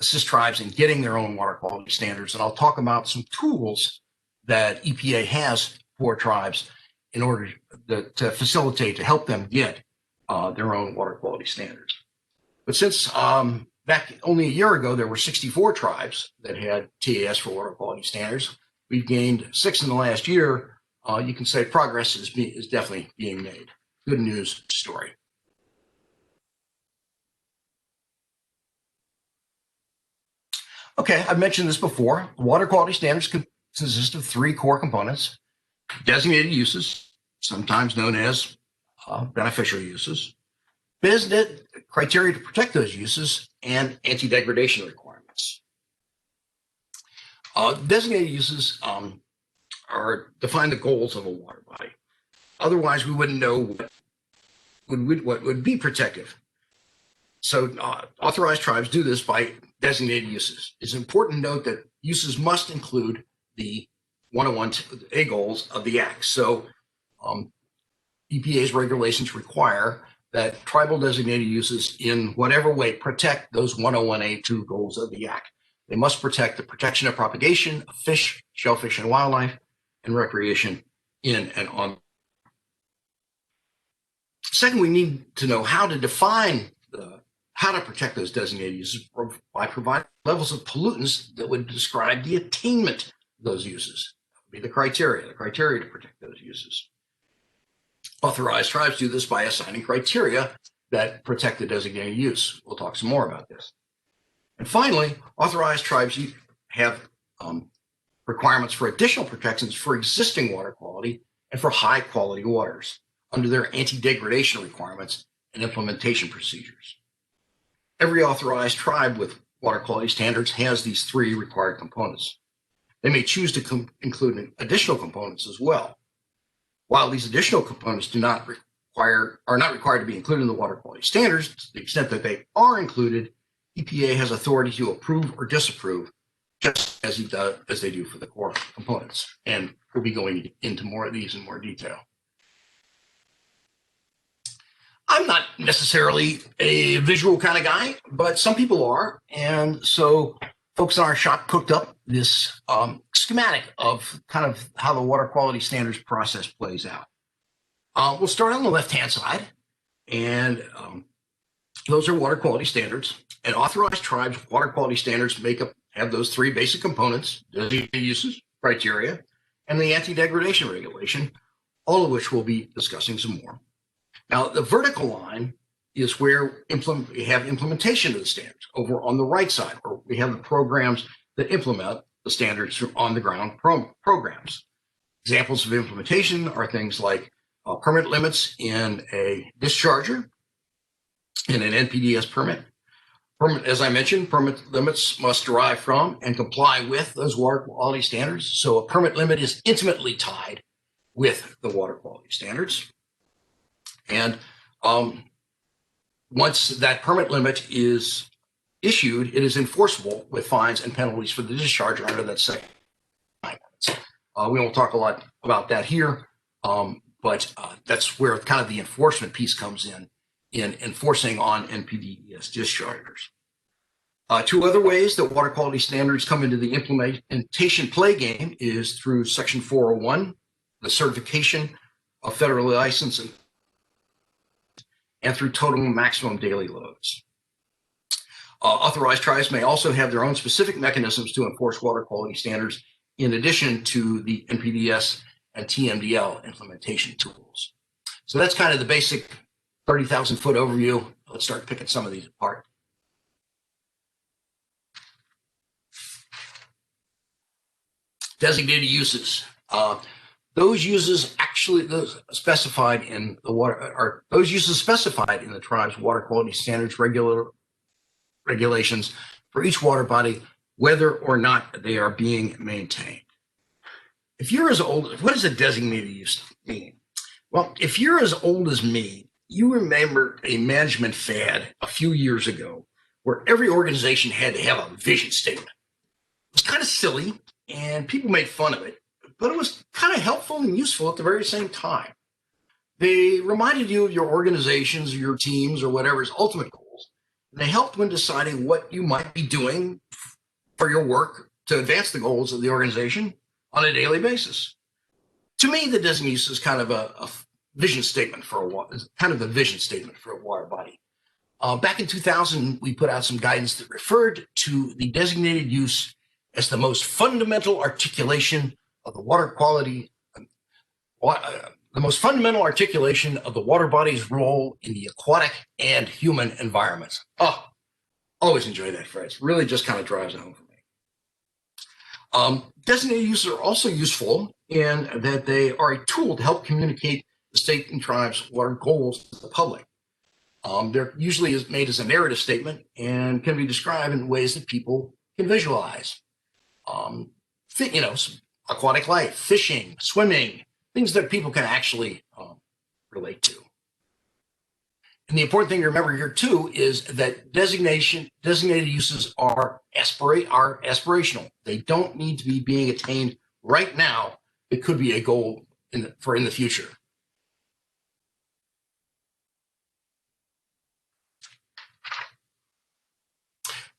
assist tribes in getting their own water quality standards. And I'll talk about some tools that EPA has for tribes in order to facilitate, to help them get their own water quality standards. But since back only a year ago, there were 64 tribes that had TAS for water quality standards. We've gained 6 in the last year. You can say progress is definitely being made. Good news story. Okay, I've mentioned this before. Water quality standards consist of 3 core components: designated uses, sometimes known as beneficial uses, business criteria to protect those uses, and anti-degradation requirements. Designated uses are define the goals of a water body. Otherwise, we wouldn't know what would be protective. So authorized tribes do this by designated uses. It's important to note that uses must include the 101A goals of the Act. So EPA's regulations require that tribal designated uses in whatever way protect those 101A2 goals of the Act. They must protect the protection of propagation of fish, shellfish, and wildlife, and recreation in and on. Second, we need to know how to define how to protect those designated uses by providing levels of pollutants that would describe the attainment of those uses. That would be the criteria to protect those uses. Authorized tribes do this by assigning criteria that protect the designated use. We'll talk some more about this. And finally, authorized tribes have requirements for additional protections for existing water quality and for high quality waters under their anti-degradation requirements and implementation procedures. Every authorized tribe with water quality standards has these 3 required components. They may choose to include additional components as well. While these additional components are not required to be included in the water quality standards, to the extent that they are included, EPA has authority to approve or disapprove, just as they do for the core components. And we'll be going into more of these in more detail. I'm not necessarily a visual kind of guy, but some people are. And so folks in our shop cooked up this schematic of kind of how the water quality standards process plays out. We'll start on the left-hand side, and those are water quality standards. And authorized tribes' water quality standards have those 3 basic components: designated uses, criteria, and the anti-degradation regulation, all of which we'll be discussing some more. Now, the vertical line is where we have implementation of the standards over on the right side, where we have the programs that implement the standards through on-the-ground programs. Examples of implementation are things like permit limits in a discharger, in an NPDES permit. As I mentioned, permit limits must derive from and comply with those water quality standards. So a permit limit is intimately tied with the water quality standards. And once that permit limit is issued, it is enforceable with fines and penalties for the discharger under that section. We won't talk a lot about that here, but that's where kind of the enforcement piece comes in enforcing on NPDES dischargers. 2 other ways that water quality standards come into the implementation play game is through Section 401, the certification of federally licensed, and through total and maximum daily loads. Authorized tribes may also have their own specific mechanisms to enforce water quality standards in addition to the NPDES and TMDL implementation tools. So that's kind of the basic 30,000-foot overview. Let's start picking some of these apart. Designated uses. Those uses specified in the tribe's water quality standards regulations for each water body, whether or not they are being maintained. If you're as old, what does a designated use mean? Well, if you're as old as me, you remember a management fad a few years ago where every organization had to have a vision statement. It was kind of silly and people made fun of it, but it was kind of helpful and useful at the very same time. They reminded you of your organizations, or your teams, or whatever's ultimate goals. And they helped when deciding what you might be doing for your work to advance the goals of the organization on a daily basis. To me, the designated use is kind of a vision statement for a vision statement for a water body. Back in 2000, we put out some guidance that referred to the designated use as the most fundamental articulation of the water quality, the most fundamental articulation of the water body's role in the aquatic and human environments. Oh, always enjoy that phrase. Really just kind of drives it home for me. Designated uses are also useful in that they are a tool to help communicate the state and tribe's water goals to the public. They're usually made as a narrative statement and can be described in ways that people can visualize. Aquatic life, fishing, swimming, things that people can actually relate to. And the important thing to remember here too is that designated uses are aspirational. They don't need to be being attained right now. It could be a goal in the future.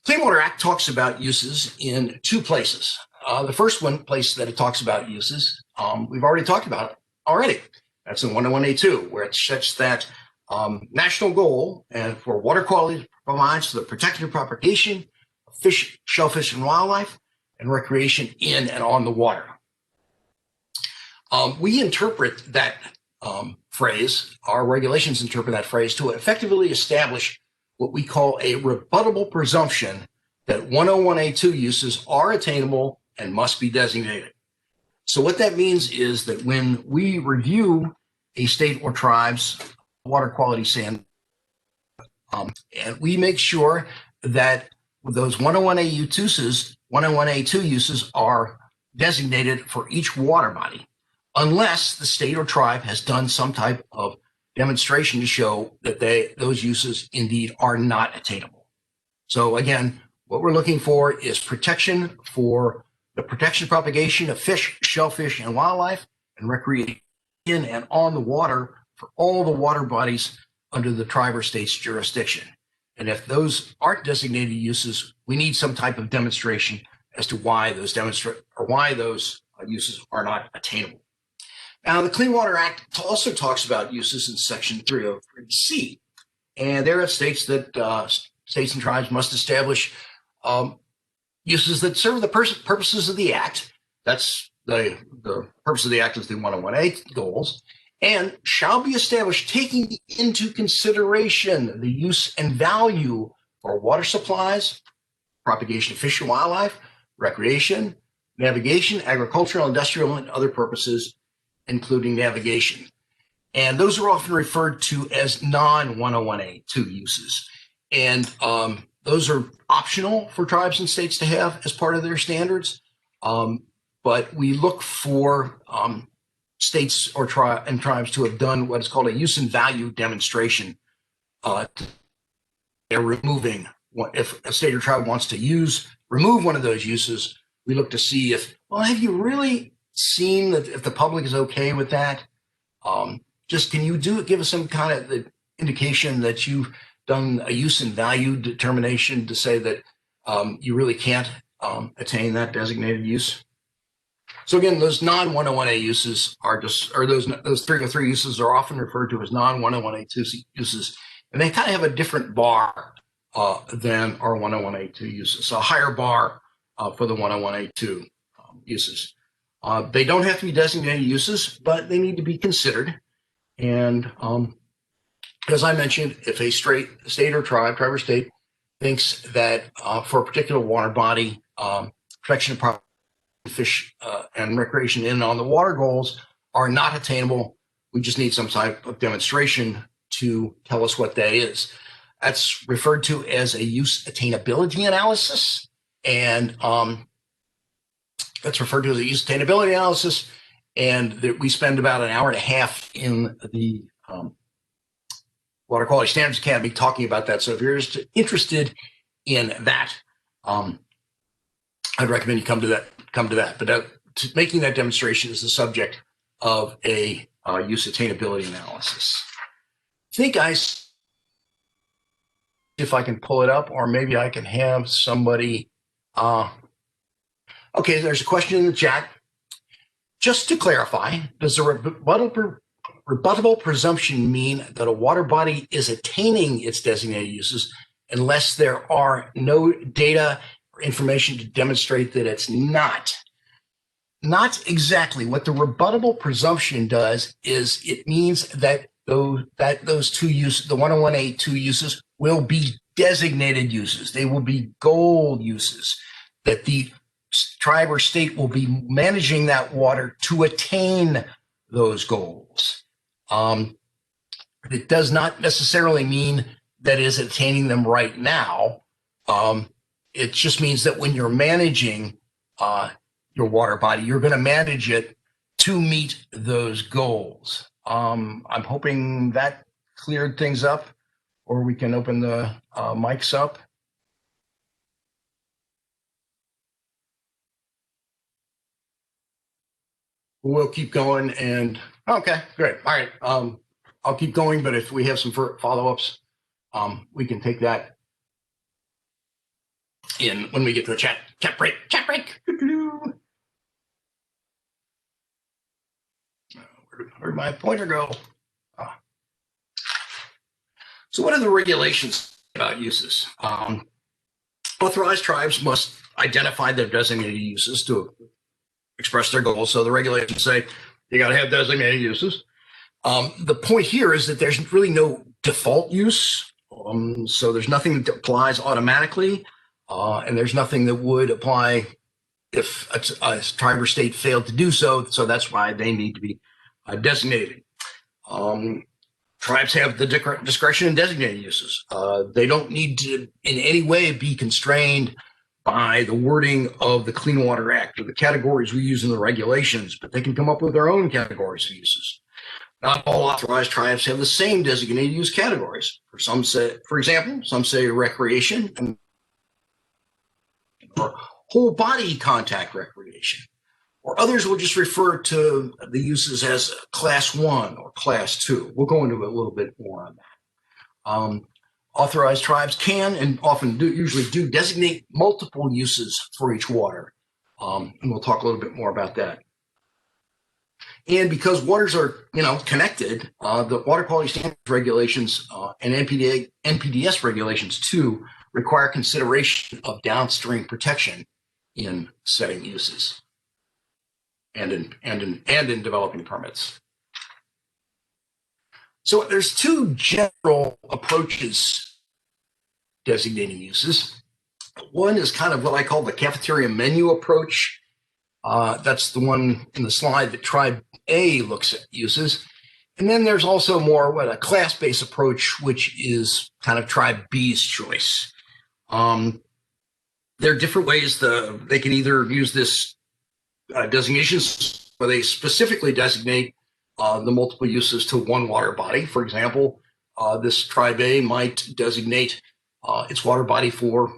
Clean Water Act talks about uses in two places. The first place that it talks about uses, we've already talked about it already. That's in 101A2, where it sets that national goal and for water quality provides for the protection and propagation of fish, shellfish, and wildlife, and recreation in and on the water. We interpret that phrase, our regulations interpret that phrase to effectively establish what we call a rebuttable presumption that 101A2 uses are attainable and must be designated. So what that means is that when we review a state or tribe's water quality standard, and we make sure that those 101A2 uses are designated for each water body, unless the state or tribe has done some type of demonstration to show that those uses indeed are not attainable. So again, what we're looking for is protection for the protection propagation of fish, shellfish, and wildlife, and recreation in and on the water for all the water bodies under the tribe or state's jurisdiction. And if those aren't designated uses, we need some type of demonstration as to why those uses are not attainable. Now, the Clean Water Act also talks about uses in Section 303C, and there it states that states and tribes must establish uses that serve the purposes of the Act. That's the purpose of the Act is the 101A goals, and shall be established taking into consideration the use and value for water supplies, propagation of fish and wildlife, recreation, navigation, agricultural, industrial, and other purposes, including navigation. And those are often referred to as non-101A2 uses. And those are optional for tribes and states to have as part of their standards. But we look for states or tribes to have done what is called a use and value demonstration. They're removing, if a state or tribe wants to remove one of those uses, we look to see have you really seen that if the public is okay with that? Can you give us some kind of the indication that you've done a use and value determination to say that you really can't attain that designated use? So again, those non-101A uses those 303 uses are often referred to as non-101A2 uses, and they kind of have a different bar than our 101A2 uses, so a higher bar for the 101A2 uses. They don't have to be designated uses, but they need to be considered. And as I mentioned, if a state or tribe or state thinks that for a particular water body, protection of fish and recreation in and on the water goals are not attainable, we just need some type of demonstration to tell us what that is. That's referred to as a use attainability analysis. And that's referred to as a use attainability analysis, and we spend about an hour and a half in the Water Quality Standards Academy talking about that. So if you're interested in that, I'd recommend you come to that. But making that demonstration is the subject of a use attainability analysis. I think if I can pull it up, or maybe I can have somebody. Okay, there's a question in the chat. Just to clarify, does the rebuttable presumption mean that a water body is attaining its designated uses unless there are no data or information to demonstrate that it's not? Not exactly. What the rebuttable presumption does is it means that those two uses, the 101A two uses, will be designated uses. They will be goal uses, that the tribe or state will be managing that water to attain those goals. It does not necessarily mean that it is attaining them right now. It just means that when you're managing your water body, you're going to manage it to meet those goals. I'm hoping that cleared things up, or we can open the mics up. We'll keep going, and okay, great. All right, I'll keep going, but if we have some follow-ups, we can take that in when we get to the chat break. Where'd my pointer go? So what are the regulations about uses? Authorized tribes must identify their designated uses to express their goals. So the regulations say you got to have designated uses. The point here is that there's really no default use. So there's nothing that applies automatically, and there's nothing that would apply if a tribe or state failed to do so. So that's why they need to be designated. Tribes have the discretion in designated uses. They don't need to in any way be constrained by the wording of the Clean Water Act or the categories we use in the regulations, but they can come up with their own categories of uses. Not all authorized tribes have the same designated use categories. For example, some say recreation or whole body contact recreation, or others will just refer to the uses as class 1 or class 2. We'll go into a little bit more on that. Authorized tribes can and often usually do designate multiple uses for each water. And we'll talk a little bit more about that. And because waters are, connected, the water quality standards regulations and NPDES regulations too require consideration of downstream protection in setting uses and in developing permits. So there's two general approaches designating uses. One is kind of what I call the cafeteria menu approach. That's the one in the slide that Tribe A looks at uses. And then there's also more a class-based approach, which is kind of Tribe B's choice. There are different ways they can either use this designations where they specifically designate the multiple uses to one water body. For example, this Tribe A might designate its water body for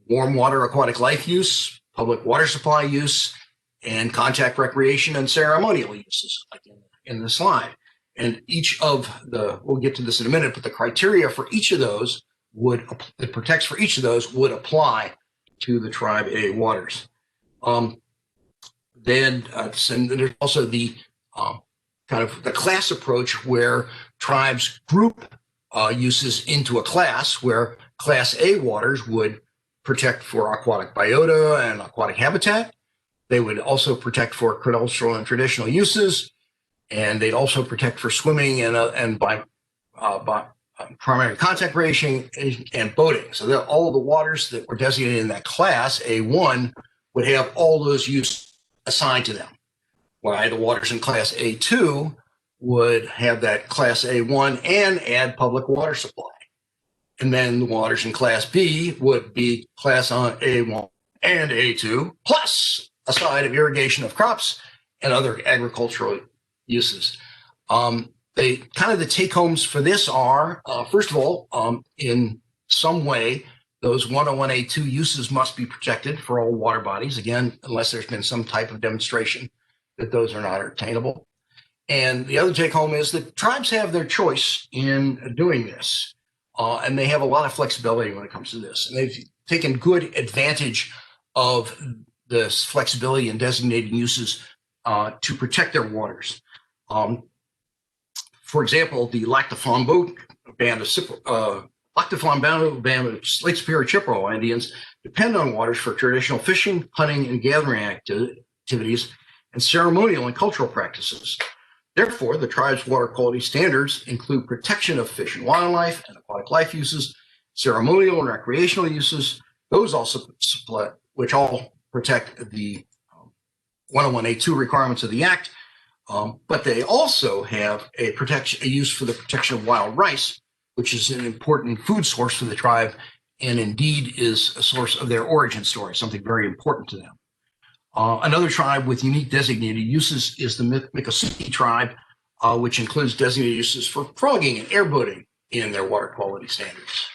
warm water aquatic life use, public water supply use, and contact recreation and ceremonial uses, like in the slide. And each of we'll get to this in a minute, but the criteria for each of those that protects for each of those would apply to the Tribe A waters. And there's also the kind of the class approach where tribes group uses into a class, where Class A waters would protect for aquatic biota and aquatic habitat. They would also protect for cultural and traditional uses, and they'd also protect for swimming and by primary contact recreation and boating. So all of the waters that were designated in that class A1 would have all those uses assigned to them. While the waters in Class A2 would have that Class A1 and add public water supply. And then the waters in Class B would be Class A1 and A2, plus a side of irrigation of crops and other agricultural uses. The take-homes for this are, first of all, in some way, those 101A2 uses must be protected for all water bodies, again, unless there's been some type of demonstration that those are not attainable. And the other take home is that tribes have their choice in doing this. And they have a lot of flexibility when it comes to this. And they've taken good advantage of this flexibility in designating uses to protect their waters. For example, the Lactaflambeau band of Lake Superior Chippewa Indians depend on waters for traditional fishing, hunting, and gathering activities, and ceremonial and cultural practices. Therefore, the tribe's water quality standards include protection of fish and wildlife and aquatic life uses, ceremonial and recreational uses, those also which all protect the 101A2 requirements of the Act, but they also have a use for the protection of wild rice, which is an important food source for the tribe and indeed is a source of their origin story, something very important to them. Another tribe with unique designated uses is the Miccosukee tribe, which includes designated uses for frogging and airboating in their water quality standards.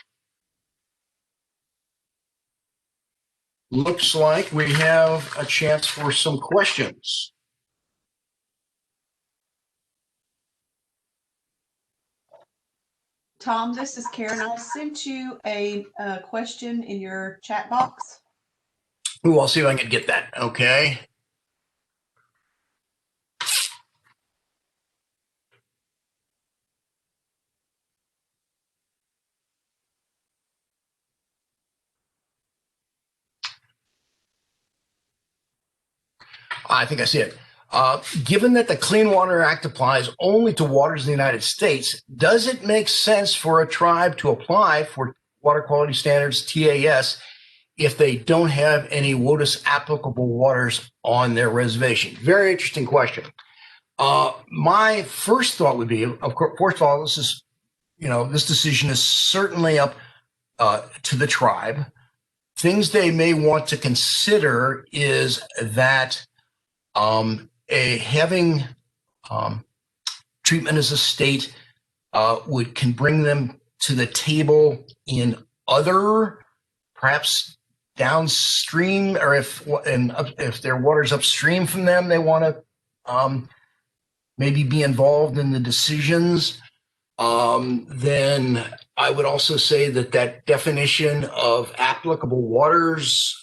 Looks like we have a chance for some questions. Tom, this is Karen. I sent you a question in your chat box. Ooh, I'll see if I can get that. Okay. I think I see it. Given that the Clean Water Act applies only to waters in the United States, does it make sense for a tribe to apply for water quality standards, TAS, if they don't have any WOTUS applicable waters on their reservation? Very interesting question. My first thought would be, of course, first of all, this decision is certainly up to the tribe. Things they may want to consider is that having treatment as a state can bring them to the table in other, perhaps downstream, or if their water's upstream from them, they want to maybe be involved in the decisions. Then I would also say that definition of applicable waters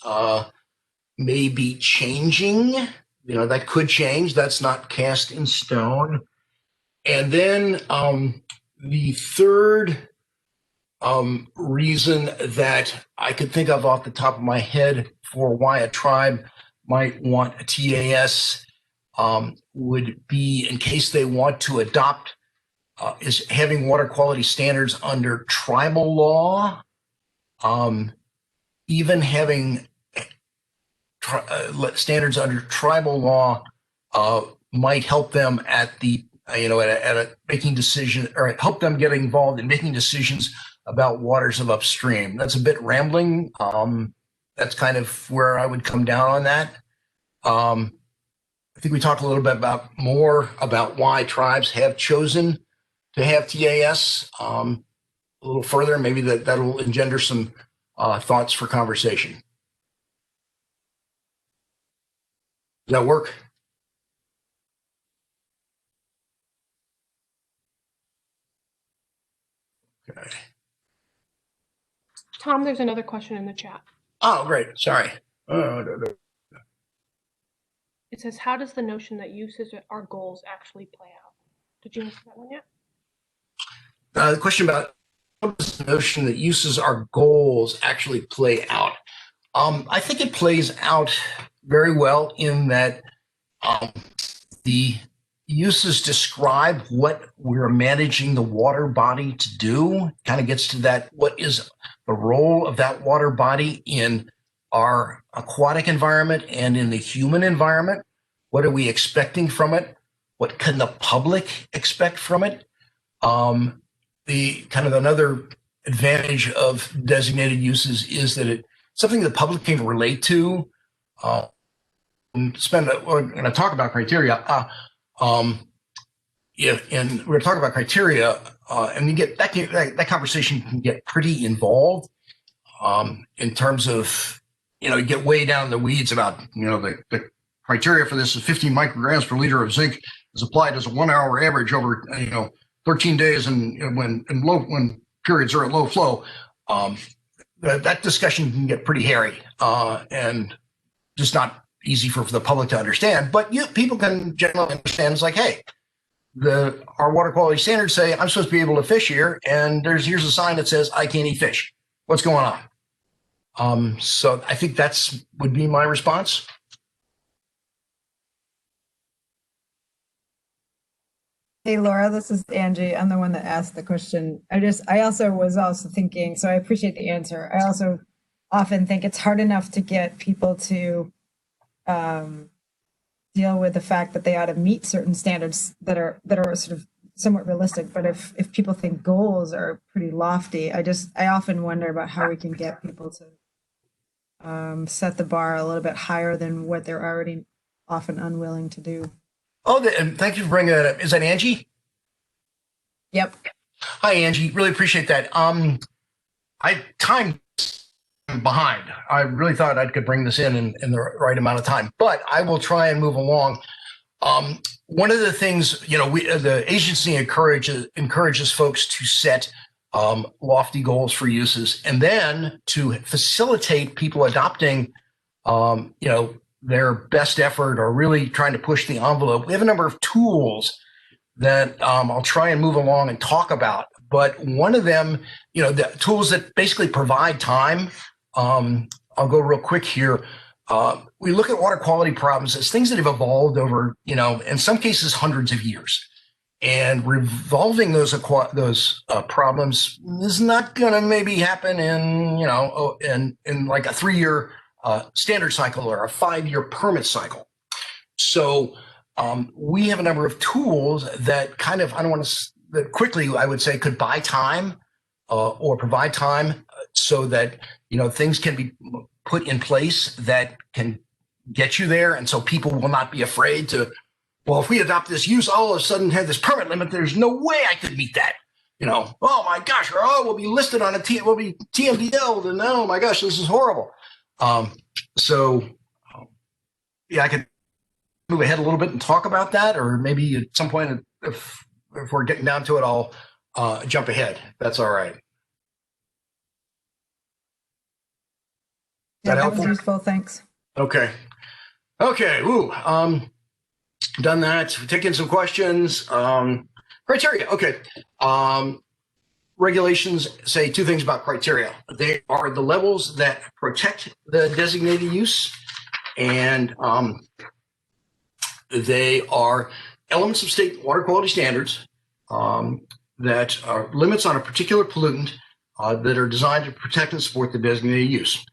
may be changing. That could change. That's not cast in stone. And then the third reason that I could think of off the top of my head for why a tribe might want a TAS would be in case they want to adopt is having water quality standards under tribal law. Even having standards under tribal law might help them at making decisions, or help them get involved in making decisions about waters of upstream. That's a bit rambling. That's kind of where I would come down on that. I think we talked a little bit more about why tribes have chosen to have TAS a little further. Maybe that will engender some thoughts for conversation. Does that work? Okay. Tom, there's another question in the chat. Oh, great. Sorry. It says, how does the notion that uses are goals actually play out? Did you answer that one yet? The question about how does the notion that uses are goals actually play out? I think it plays out very well in that the uses describe what we're managing the water body to do. Kind of gets to that, what is the role of that water body in our aquatic environment and in the human environment? What are we expecting from it? What can the public expect from it? The kind of another advantage of designated uses is that it's something the public can relate to. We're going to talk about criteria. And we're going to talk about criteria, and you get that conversation can get pretty involved in terms of, you get way down in the weeds about, the criteria for this is 15 micrograms per liter of zinc is applied as a 1 hour average over 13 days, and when periods are at low flow, that discussion can get pretty hairy and just not easy for the public to understand. But people can generally understand. It's like, hey, our water quality standards say I'm supposed to be able to fish here, and here's a sign that says I can't eat fish. What's going on? So I think would be my response. Hey, Laura, this is Angie. I'm the one that asked the question. I also was thinking, so I appreciate the answer. I also often think it's hard enough to get people to deal with the fact that they ought to meet certain standards that are sort of somewhat realistic. But if people think goals are pretty lofty, I often wonder about how we can get people to set the bar a little bit higher than what they're already often unwilling to do. Oh, and thank you for bringing that up. Is that Angie? Yep. Hi, Angie. Really appreciate that. Time behind. I really thought I could bring this in the right amount of time, but I will try and move along. One of the things, the agency encourages folks to set lofty goals for uses, and then to facilitate people adopting, their best effort or really trying to push the envelope. We have a number of tools that I'll try and move along and talk about. But one of them, the tools that basically provide time, I'll go real quick here. We look at water quality problems as things that have evolved over, in some cases, hundreds of years. And resolving those problems is not going to maybe happen in like a 3-year standard cycle or a 5-year permit cycle. So we have a number of tools that kind of, that quickly, I would say, could buy time or provide time so that, things can be put in place that can get you there. And so people will not be afraid to, well, if we adopt this use, all of a sudden have this permit limit, there's no way I could meet that. Oh my gosh, or we'll be listed on we'll be TMDL'd, and oh my gosh, this is horrible. I could move ahead a little bit and talk about that, or maybe at some point, if we're getting down to it, I'll jump ahead. That's all right. That was useful. Thanks. Okay. Ooh, done that. We're taking some questions. Criteria. Okay. Regulations say 2 things about criteria. They are the levels that protect the designated use, and they are elements of state water quality standards that are limits on a particular pollutant that are designed to protect and support the designated use.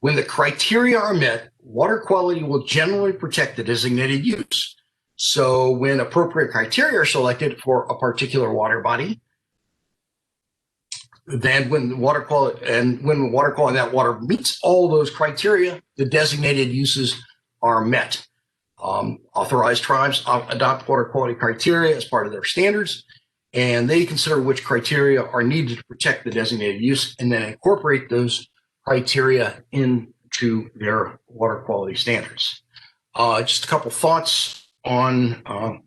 When the criteria are met, water quality will generally protect the designated use. So when appropriate criteria are selected for a particular water body, then when the water quality in that water meets all those criteria, the designated uses are met. Authorized tribes adopt water quality criteria as part of their standards, and they consider which criteria are needed to protect the designated use and then incorporate those criteria into their water quality standards. Just a couple thoughts on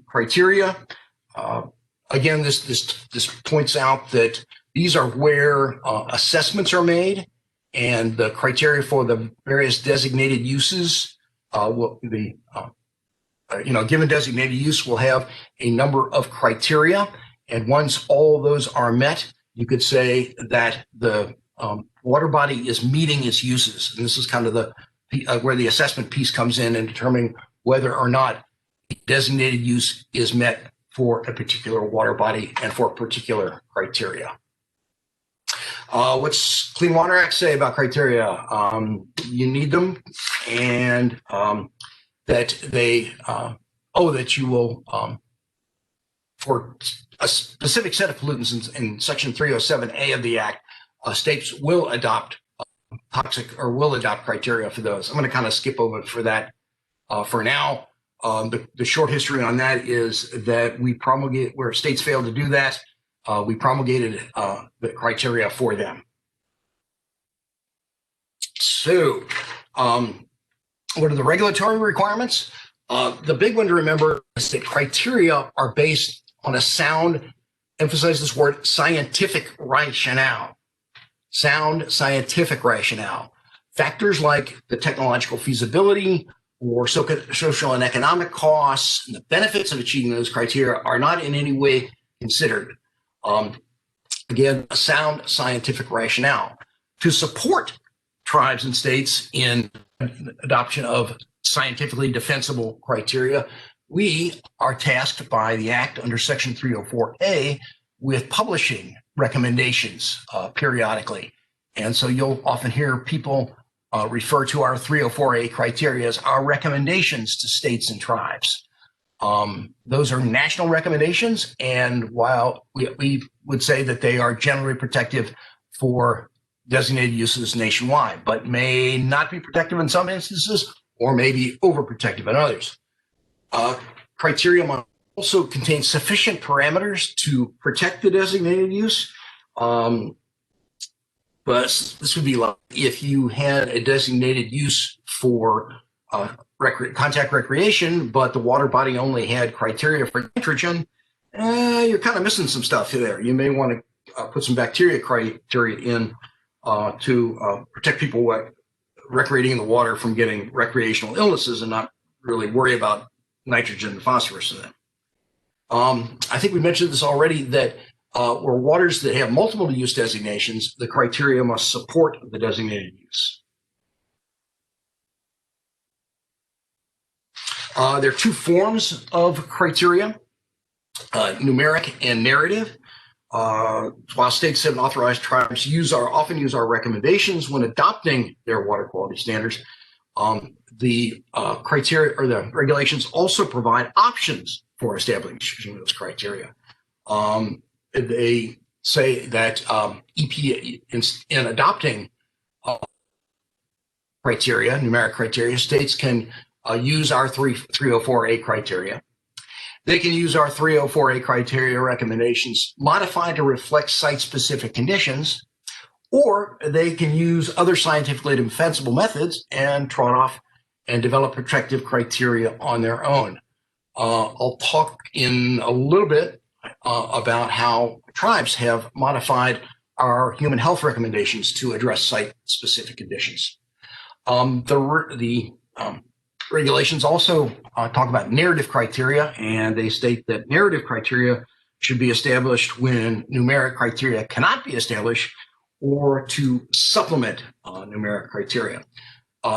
criteria. Again, this points out that these are where assessments are made, and the criteria for the various designated uses given designated use will have a number of criteria, and once all those are met, you could say that the water body is meeting its uses. And this is kind of where the assessment piece comes in determining whether or not designated use is met for a particular water body and for particular criteria. What's Clean Water Act say about criteria? You need them, and that you will, for a specific set of pollutants in Section 307A of the Act, states will adopt will adopt criteria for those. I'm going to kind of skip over for that for now. The short history on that is that we promulgate, where states failed to do that, we promulgated the criteria for them. So what are the regulatory requirements? The big one to remember is that criteria are based on a sound, emphasize this word, scientific rationale. Sound scientific rationale. Factors like the technological feasibility or social and economic costs and the benefits of achieving those criteria are not in any way considered. Again, a sound scientific rationale to support tribes and states in adoption of scientifically defensible criteria. We are tasked by the Act under Section 304A with publishing recommendations periodically. And so you'll often hear people refer to our 304A criteria as our recommendations to states and tribes. Those are national recommendations, and while we would say that they are generally protective for designated uses nationwide, but may not be protective in some instances or may be overprotective in others. Criteria must also contain sufficient parameters to protect the designated use. But this would be like if you had a designated use for contact recreation, but the water body only had criteria for nitrogen, you're kind of missing some stuff there. You may want to put some bacteria criteria in to protect people recreating in the water from getting recreational illnesses and not really worry about nitrogen and phosphorus in them. I think we mentioned this already, that where waters that have multiple use designations, the criteria must support the designated use. There are two forms of criteria, numeric and narrative. While states and authorized tribes often use our recommendations when adopting their water quality standards, the criteria or the regulations also provide options for establishing those criteria. They say that EPA, in adopting criteria, numeric criteria, states can use our 304A criteria. They can use our 304A criteria recommendations modified to reflect site-specific conditions, or they can use other scientifically defensible methods and trot off and develop protective criteria on their own. I'll talk in a little bit about how tribes have modified our human health recommendations to address site-specific conditions. The regulations also talk about narrative criteria, and they state that narrative criteria should be established when numeric criteria cannot be established or to supplement numeric criteria.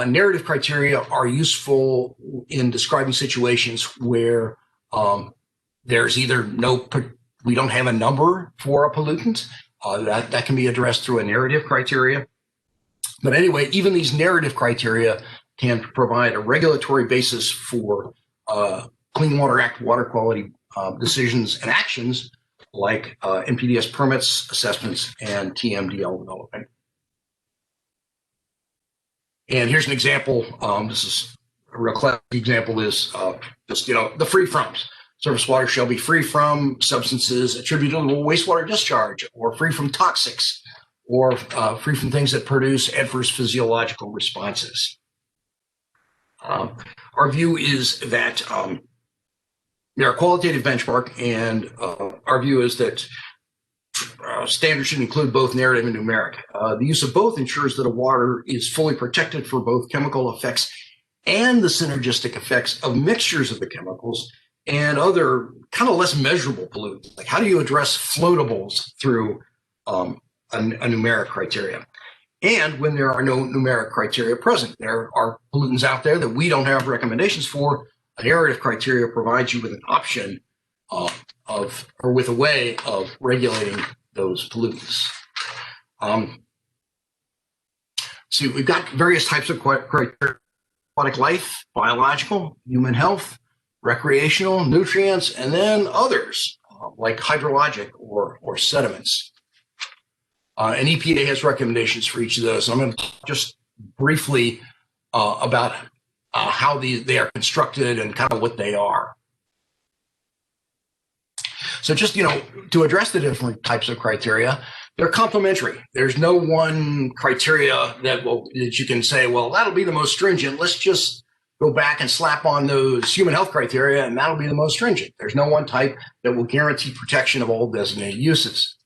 Narrative criteria are useful in describing situations where there's either we don't have a number for a pollutant. That can be addressed through a narrative criteria. But anyway, even these narrative criteria can provide a regulatory basis for Clean Water Act water quality decisions and actions like NPDES permits, assessments, and TMDL development. And here's an example. This is a real classic example is just, the free froms. Surface water shall be free from substances attributable to wastewater discharge, or free from toxics, or free from things that produce adverse physiological responses. Our view is that they're a qualitative benchmark, and our view is that standards should include both narrative and numeric. The use of both ensures that a water is fully protected for both chemical effects and the synergistic effects of mixtures of the chemicals and other kind of less measurable pollutants. Like, how do you address floatables through a numeric criteria? And when there are no numeric criteria present, there are pollutants out there that we don't have recommendations for. A narrative criteria provides you with an option or with a way of regulating those pollutants. So we've got various types of criteria: aquatic life, biological, human health, recreational, nutrients, and then others like hydrologic or sediments. And EPA has recommendations for each of those. I'm going to talk just briefly about how they are constructed and kind of what they are. So just, to address the different types of criteria, they're complementary. There's no one criteria that you can say, well, that'll be the most stringent. Let's just go back and slap on those human health criteria, and that'll be the most stringent. There's no one type that will guarantee protection of all designated uses.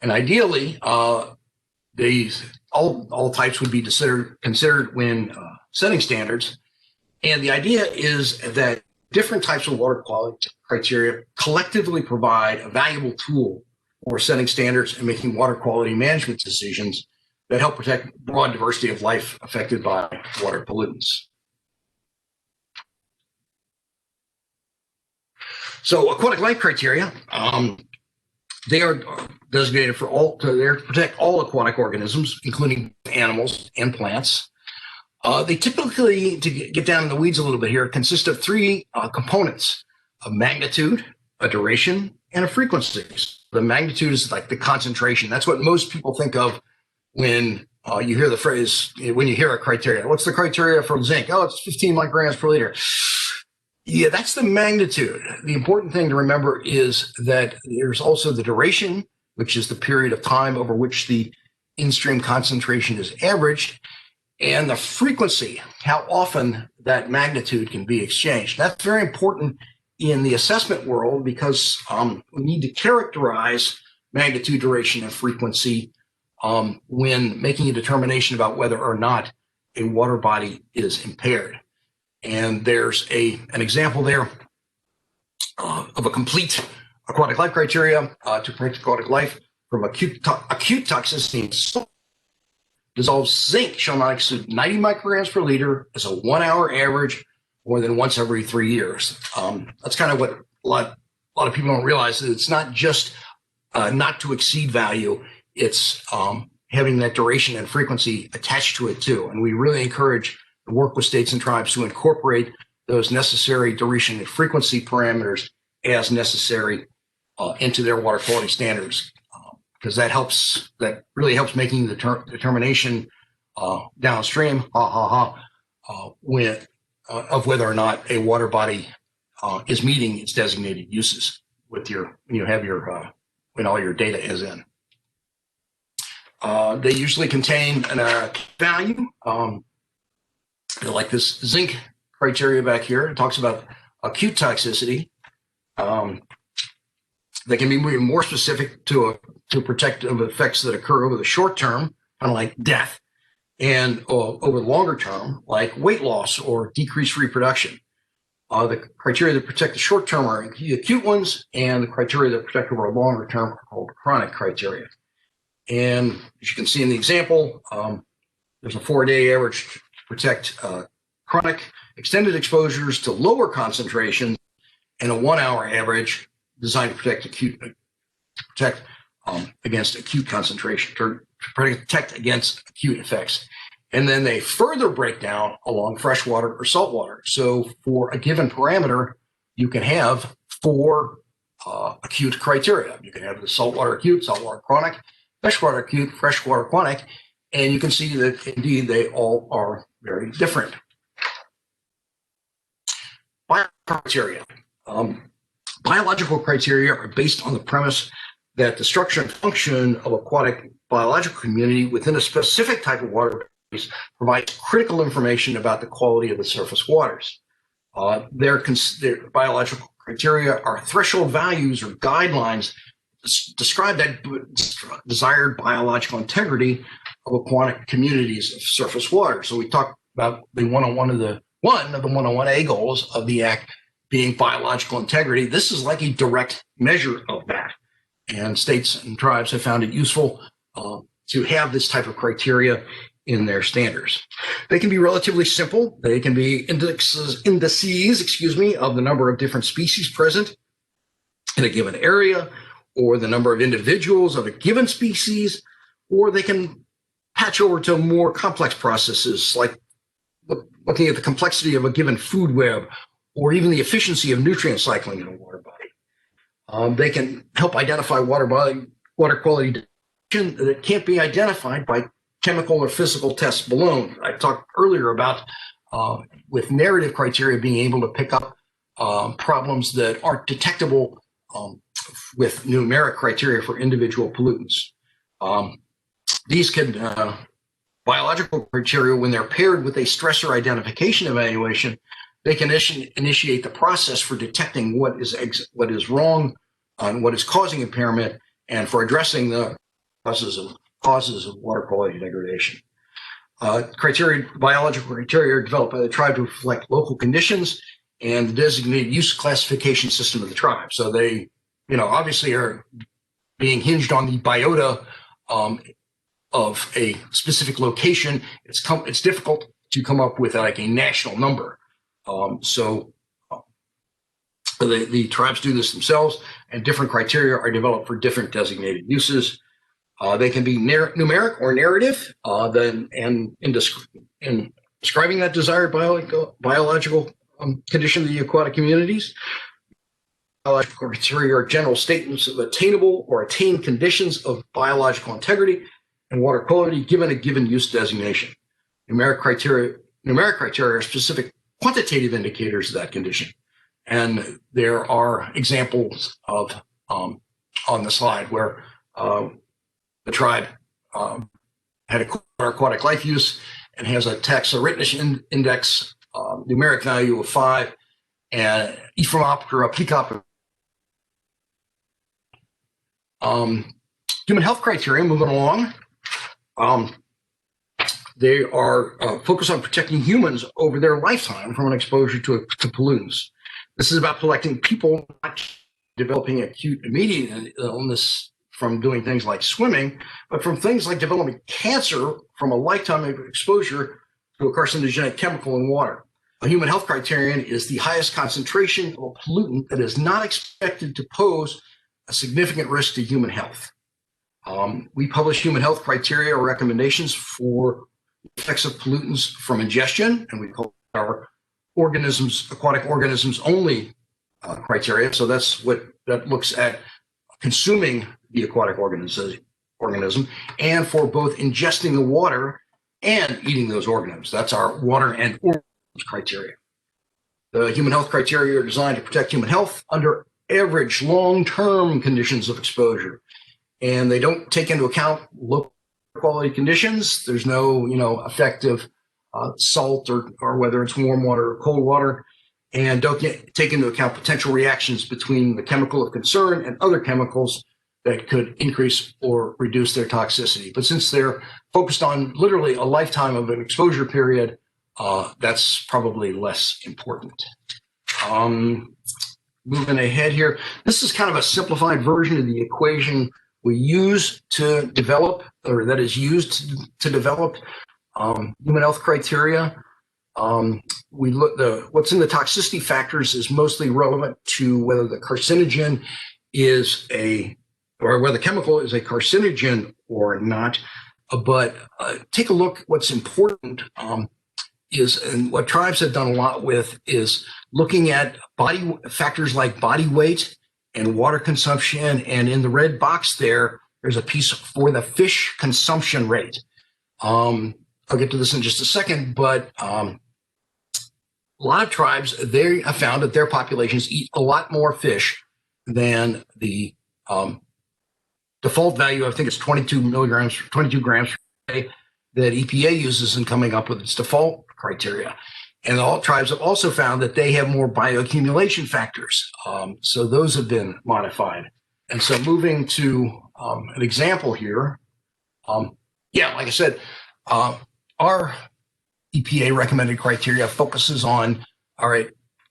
And ideally, all types would be considered when setting standards. And the idea is that different types of water quality criteria collectively provide a valuable tool for setting standards and making water quality management decisions that help protect broad diversity of life affected by water pollutants. So aquatic life criteria, they are designated to protect all aquatic organisms, including animals and plants. They typically, to get down in the weeds a little bit here, consist of three components: a magnitude, a duration, and a frequency. The magnitude is like the concentration. That's what most people think of when you hear the phrase, when you hear a criteria. What's the criteria for zinc? Oh, it's 15 micrograms per liter. Yeah, that's the magnitude. The important thing to remember is that there's also the duration, which is the period of time over which the in-stream concentration is averaged, and the frequency, how often that magnitude can be exchanged. That's very important in the assessment world because we need to characterize magnitude, duration, and frequency when making a determination about whether or not a water body is impaired. And there's an example there of a complete aquatic life criteria to protect aquatic life from acute toxicity. Dissolved zinc shall not exceed 90 micrograms per liter as a 1 hour average more than once every 3 years. That's kind of what a lot of people don't realize. That it's not just not to exceed value. It's having that duration and frequency attached to it too. And we really encourage to work with states and tribes to incorporate those necessary duration and frequency parameters as necessary into their water quality standards. Because that really helps making the determination downstream of whether or not a water body is meeting its designated uses when all your data is in. They usually contain a value, like this zinc criteria back here. It talks about acute toxicity. They can be even more specific to protective effects that occur over the short term, kind of like death, and over the longer term, like weight loss or decreased reproduction. The criteria that protect the short term are the acute ones, and the criteria that protect over a longer term are called chronic criteria. And as you can see in the example, there's a 4-day average to protect chronic extended exposures to lower concentrations, and a 1 hour average designed to protect against acute concentration, to protect against acute effects. And then they further break down along freshwater or saltwater. So for a given parameter, you can have 4 acute criteria. You can have the saltwater acute, saltwater chronic, freshwater acute, freshwater chronic, and you can see that indeed they all are very different. Biocriteria. Biological criteria are based on the premise that the structure and function of aquatic biological community within a specific type of water bodies provides critical information about the quality of the surface waters. Their biological criteria are threshold values or guidelines describe that desired biological integrity of aquatic communities of surface water. So we talked about one of the 101A goals of the Act being biological integrity. This is like a direct measure of that. And states and tribes have found it useful to have this type of criteria in their standards. They can be relatively simple. They can be indices, of the number of different species present in a given area, or the number of individuals of a given species, or they can patch over to more complex processes like looking at the complexity of a given food web, or even the efficiency of nutrient cycling in a water body. They can help identify water quality that can't be identified by chemical or physical tests alone. I talked earlier about with narrative criteria being able to pick up problems that aren't detectable with numeric criteria for individual pollutants. These can biological criteria, when they're paired with a stressor identification evaluation, they can initiate the process for detecting what is wrong and what is causing impairment, and for addressing the causes of water quality degradation. Biological criteria are developed by the tribe to reflect local conditions and the designated use classification system of the tribe. So they, obviously are being hinged on the biota of a specific location. It's difficult to come up with like a national number. So the tribes do this themselves, and different criteria are developed for different designated uses. They can be numeric or narrative, in describing that desired biological condition of the aquatic communities. Biological criteria are general statements of attainable or attained conditions of biological integrity and water quality given a given use designation. Numeric criteria are specific quantitative indicators of that condition. And there are examples of on the slide where the tribe had a aquatic life use and has a taxa index numeric value of 5 and Ephraimoptera peacock. Human health criteria, moving along. They are focused on protecting humans over their lifetime from an exposure to pollutants. This is about protecting people not developing acute immediate illness from doing things like swimming, but from things like developing cancer from a lifetime of exposure to a carcinogenic chemical in water. A human health criterion is the highest concentration of a pollutant that is not expected to pose a significant risk to human health. We publish human health criteria or recommendations for effects of pollutants from ingestion, and we call our aquatic organisms only criteria. So that looks at consuming the aquatic organism, and for both ingesting the water and eating those organisms. That's our water and organisms criteria. The human health criteria are designed to protect human health under average long-term conditions of exposure, and they don't take into account local quality conditions. There's no, effective salt or whether it's warm water or cold water, and don't take into account potential reactions between the chemical of concern and other chemicals that could increase or reduce their toxicity. But since they're focused on literally a lifetime of an exposure period, that's probably less important. Moving ahead here, this is kind of a simplified version of the equation we use to develop, or that is used to develop human health criteria. What's in the toxicity factors is mostly relevant to whether the carcinogen or whether the chemical is a carcinogen or not. But take a look. What's important and what tribes have done a lot with is looking at body factors like body weight and water consumption. And in the red box there's a piece for the fish consumption rate. I'll get to this in just a second, but a lot of tribes, they have found that their populations eat a lot more fish than the default value. I think it's 22 grams per day that EPA uses in coming up with its default criteria. And all tribes have also found that they have more bioaccumulation factors. So those have been modified. And so moving to an example here. Like I said, our EPA recommended criteria focuses on,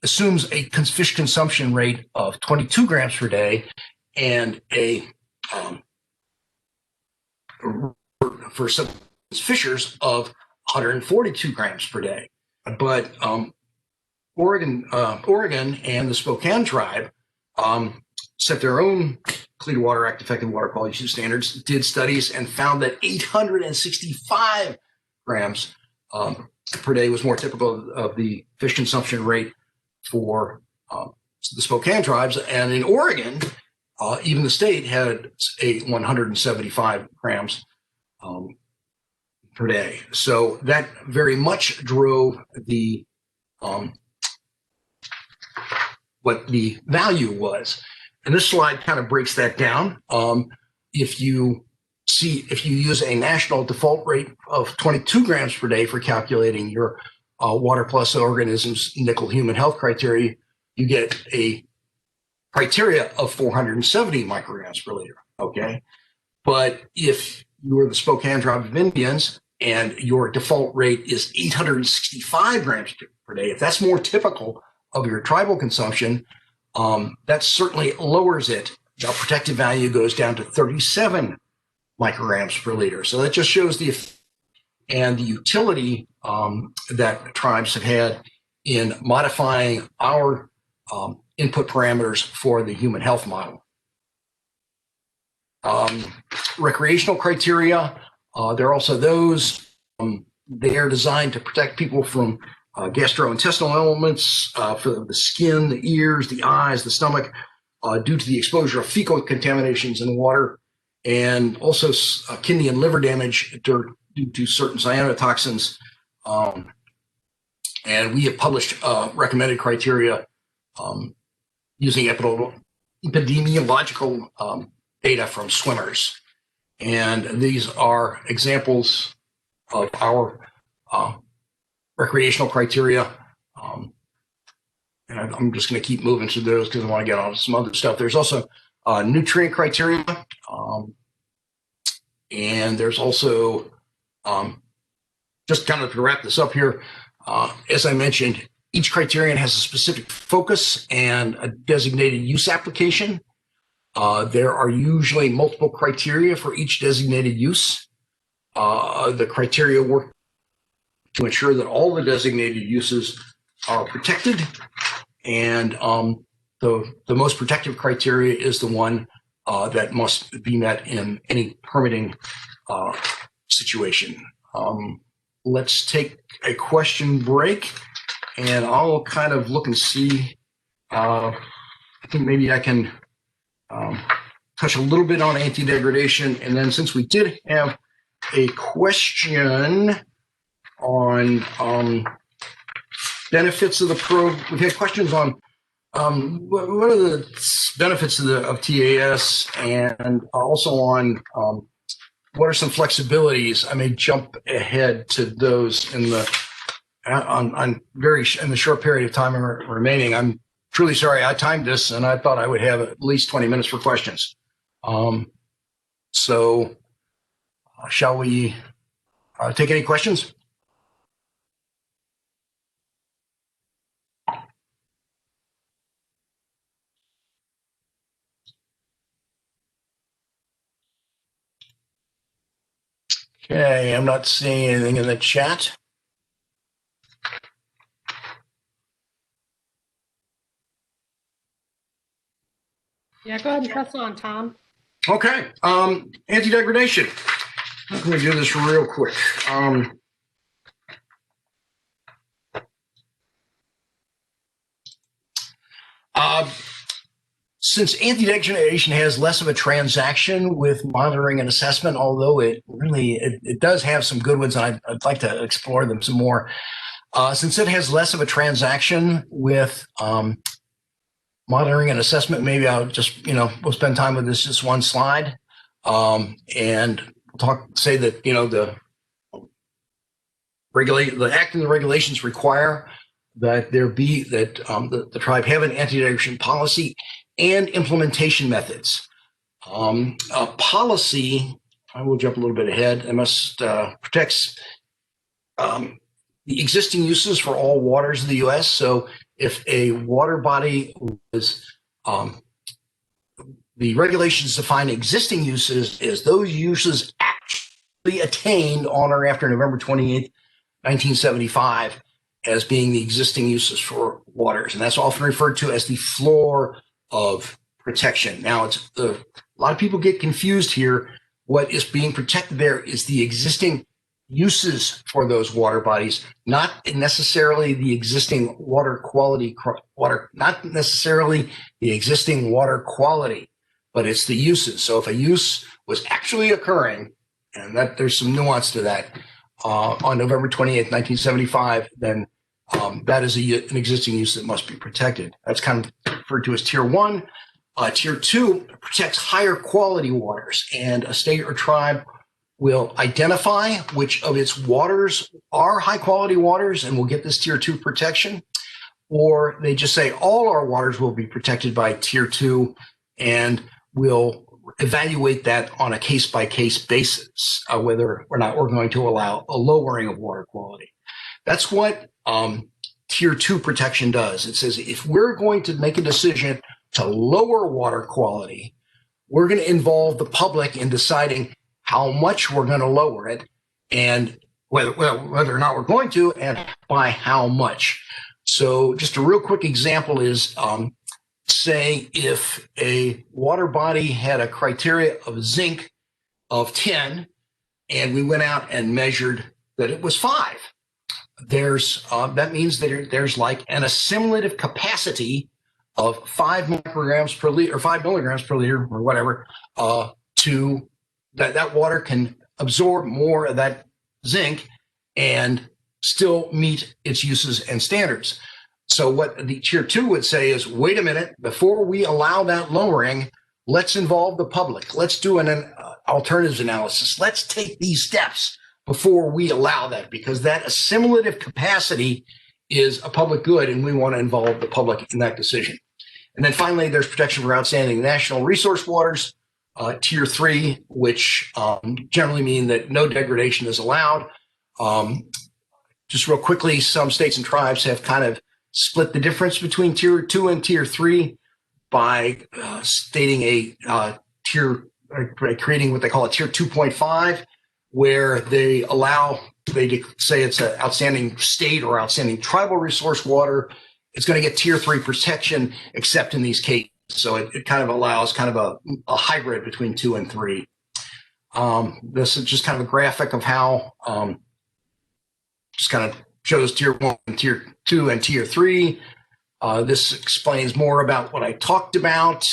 assumes a fish consumption rate of 22 grams per day and for some fishers of 142 grams per day. But Oregon and the Spokane tribe set their own Clean Water Act effective water quality standards, did studies, and found that 865 grams per day was more typical of the fish consumption rate for the Spokane tribes. And in Oregon, even the state had 175 grams per day. So that very much drove the what the value was. And this slide kind of breaks that down. If you see if you use a national default rate of 22 grams per day for calculating your water plus organisms nickel human health criteria, you get a criteria of 470 micrograms per liter. Okay. But if you are the Spokane Tribe of Indians and your default rate is 865 grams per day, if that's more typical of your tribal consumption, that certainly lowers it. The protective value goes down to 37 micrograms per liter. So that just shows the utility that tribes have had in modifying our input parameters for the human health model. Recreational criteria, there are also those. They are designed to protect people from gastrointestinal elements for the skin, the ears, the eyes, the stomach, due to the exposure of fecal contaminations in the water, and also kidney and liver damage due to certain cyanotoxins. And we have published recommended criteria using epidemiological data from swimmers. And these are examples of our recreational criteria. And I'm just going to keep moving through those because I want to get on to some other stuff. There's also nutrient criteria. And there's also, just kind of to wrap this up here, as I mentioned, each criterion has a specific focus and a designated use application. There are usually multiple criteria for each designated use. The criteria work to ensure that all the designated uses are protected, and the most protective criteria is the one that must be met in any permitting situation. Let's take a question break, and I'll kind of look and see. I think maybe I can touch a little bit on anti-degradation, and then since we did have a question on benefits of the program, we've had questions on what are the benefits of TAS, and also on what are some flexibilities. I may jump ahead to those in the short period of time remaining. I'm truly sorry. I timed this, and I thought I would have at least 20 minutes for questions. So shall we take any questions? Okay, I'm not seeing anything in the chat. Yeah, go ahead and press on, Tom. Okay, anti-degradation. How can we do this real quick? Since anti-degradation has less of a transaction with monitoring and assessment, although it does have some good ones, and I'd like to explore them some more. Since it has less of a transaction with monitoring and assessment, maybe I'll just, we'll spend time with this just one slide, and say that, the act and the regulations require that the tribe have an anti-degradation policy and implementation methods. Policy, I will jump a little bit ahead. It must protects the existing uses for all waters of the U.S. So if a water body was, the regulations define existing uses as those uses actually attained on or after November 28th, 1975, as being the existing uses for waters. And that's often referred to as the floor of protection. Now, a lot of people get confused here. What is being protected there is the existing uses for those water bodies, not necessarily the existing water quality, not necessarily the existing water quality, but it's the uses. So if a use was actually occurring, and that there's some nuance to that, on November 28th, 1975, then that is an existing use that must be protected. That's kind of referred to as Tier 1. Tier 2 protects higher quality waters, and a state or tribe will identify which of its waters are high quality waters and will get this Tier 2 protection. Or they just say all our waters will be protected by Tier 2, and we'll evaluate that on a case-by-case basis, whether or not we're going to allow a lowering of water quality. That's what Tier 2 protection does. It says if we're going to make a decision to lower water quality, we're going to involve the public in deciding how much we're going to lower it, and whether or not we're going to, and by how much. So just a real quick example is, say if a water body had a criteria of zinc of 10, and we went out and measured that it was 5. That means that there's like an assimilative capacity of 5 micrograms per liter or 5 milligrams per liter or whatever, to that water can absorb more of that zinc and still meet its uses and standards. So what the Tier 2 would say is, wait a minute, before we allow that lowering, let's involve the public. Let's do an alternatives analysis. Let's take these steps before we allow that, because that assimilative capacity is a public good, and we want to involve the public in that decision. And then finally, there's protection for outstanding national resource waters, Tier 3, which generally mean that no degradation is allowed. Just real quickly, some states and tribes have kind of split the difference between Tier 2 and Tier 3 by stating creating what they call a Tier 2.5, where they say it's an outstanding state or outstanding tribal resource water. It's going to get Tier 3 protection, except in these cases. So it kind of allows kind of a hybrid between 2 and 3. This is just kind of a graphic of how just kind of shows Tier 1, Tier 2, and Tier 3. This explains more about what I talked about.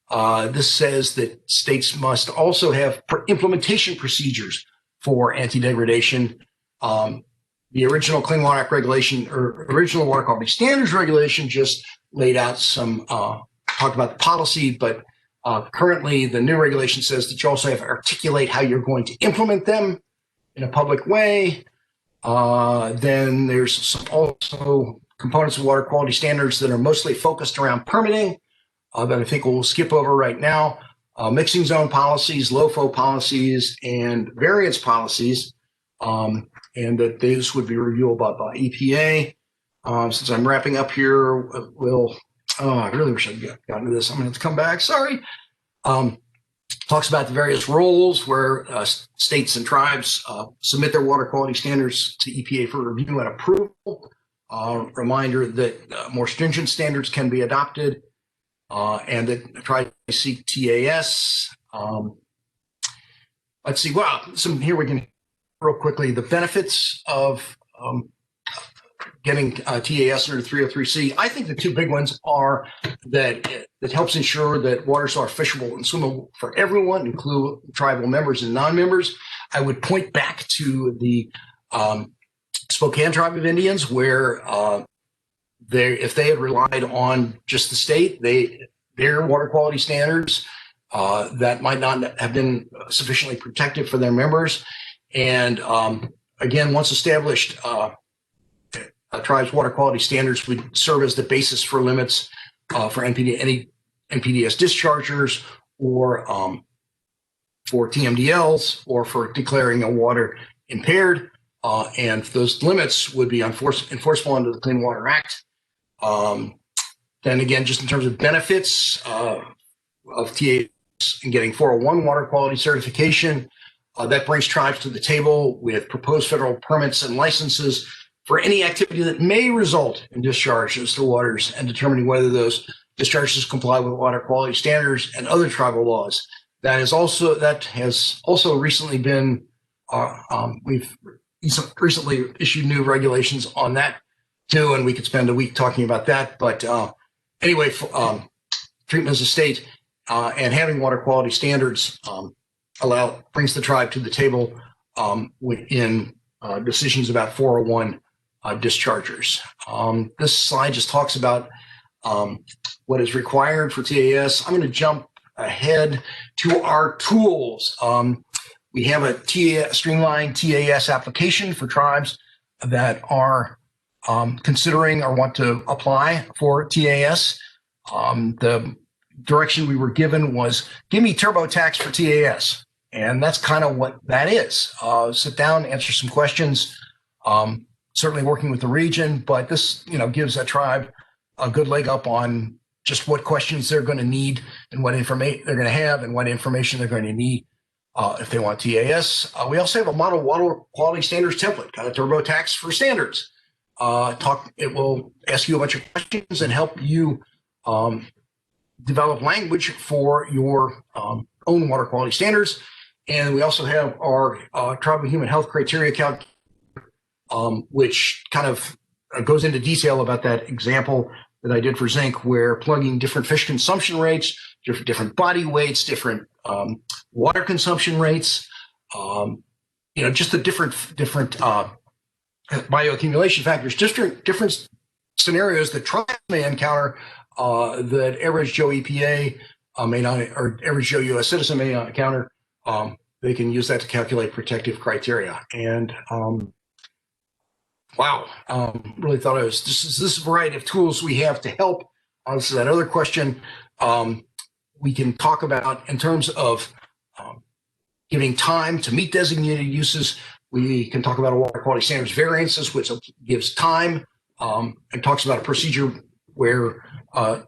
This says that states must also have implementation procedures for anti-degradation. The original Clean Water Act regulation, or original Water Quality Standards regulation, just laid out some, talked about the policy, but currently the new regulation says that you also have to articulate how you're going to implement them in a public way. Then there's also components of water quality standards that are mostly focused around permitting that I think we'll skip over right now. Mixing zone policies, LOFO policies, and variance policies, and that these would be reviewable by EPA. Since I'm wrapping up here, I really wish I'd gotten to this. I'm going to have to come back. Sorry. Talks about the various roles where states and tribes submit their water quality standards to EPA for review and approval. Reminder that more stringent standards can be adopted, and that tribes seek TAS. Let's see. Well, here we can real quickly the benefits of getting TAS under 303C. I think the two big ones are that it helps ensure that waters are fishable and swimmable for everyone, including tribal members and non-members. I would point back to the Spokane Tribe of Indians, where if they had relied on just the state, their water quality standards that might not have been sufficiently protective for their members. And again, once established, tribe's water quality standards would serve as the basis for limits for any NPDES dischargers, or for TMDLs, or for declaring a water impaired. And those limits would be enforceable under the Clean Water Act. Then again, just in terms of benefits of TAS and getting 401 water quality certification, that brings tribes to the table with proposed federal permits and licenses for any activity that may result in discharges to waters, and determining whether those discharges comply with water quality standards and other tribal laws. That has also recently been, we've recently issued new regulations on that too, and we could spend a week talking about that. But anyway, treatment as a state and having water quality standards brings the tribe to the table in decisions about 401 dischargers. This slide just talks about what is required for TAS. I'm going to jump ahead to our tools. We have a streamlined TAS application for tribes that are considering or want to apply for TAS. The direction we were given was, give me TurboTax for TAS. And that's kind of what that is. Sit down, answer some questions, certainly working with the region, but this, gives a tribe a good leg up on just what questions they're going to need and what information they're going to have and what information they're going to need if they want TAS. We also have a model water quality standards template, kind of TurboTax for standards. It will ask you a bunch of questions and help you develop language for your own water quality standards. And we also have our tribal human health criteria calc, which kind of goes into detail about that example that I did for zinc, where plugging different fish consumption rates, different body weights, different water consumption rates, just the different bioaccumulation factors, different scenarios that tribes may encounter that average Joe EPA may not, or average Joe U.S. citizen may not encounter. They can use that to calculate protective criteria. And really thought it was this variety of tools we have to help. This is that other question we can talk about in terms of giving time to meet designated uses. We can talk about a water quality standards variances, which gives time and talks about a procedure where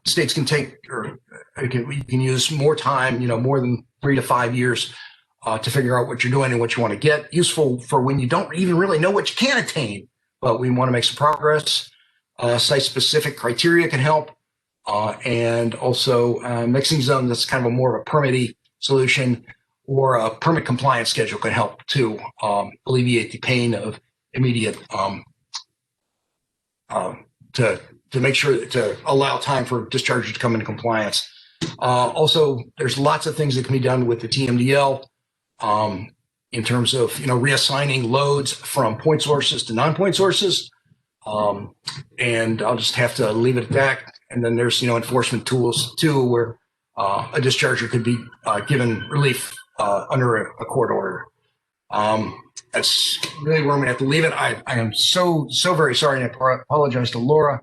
states can take, or we can use more time, more than 3 to 5 years to figure out what you're doing and what you want to get. Useful for when you don't even really know what you can attain, but we want to make some progress. Site-specific criteria can help. And also mixing zone, that's kind of more of a permitty solution, or a permit compliance schedule can help to alleviate the pain of immediate, to make sure to allow time for discharges to come into compliance. Also, there's lots of things that can be done with the TMDL in terms of, reassigning loads from point sources to non-point sources. And I'll just have to leave it at that. And then there's, enforcement tools too, where a discharger could be given relief under a court order. That's really where I'm gonna have to leave it. I am so very sorry, and I apologize to Laura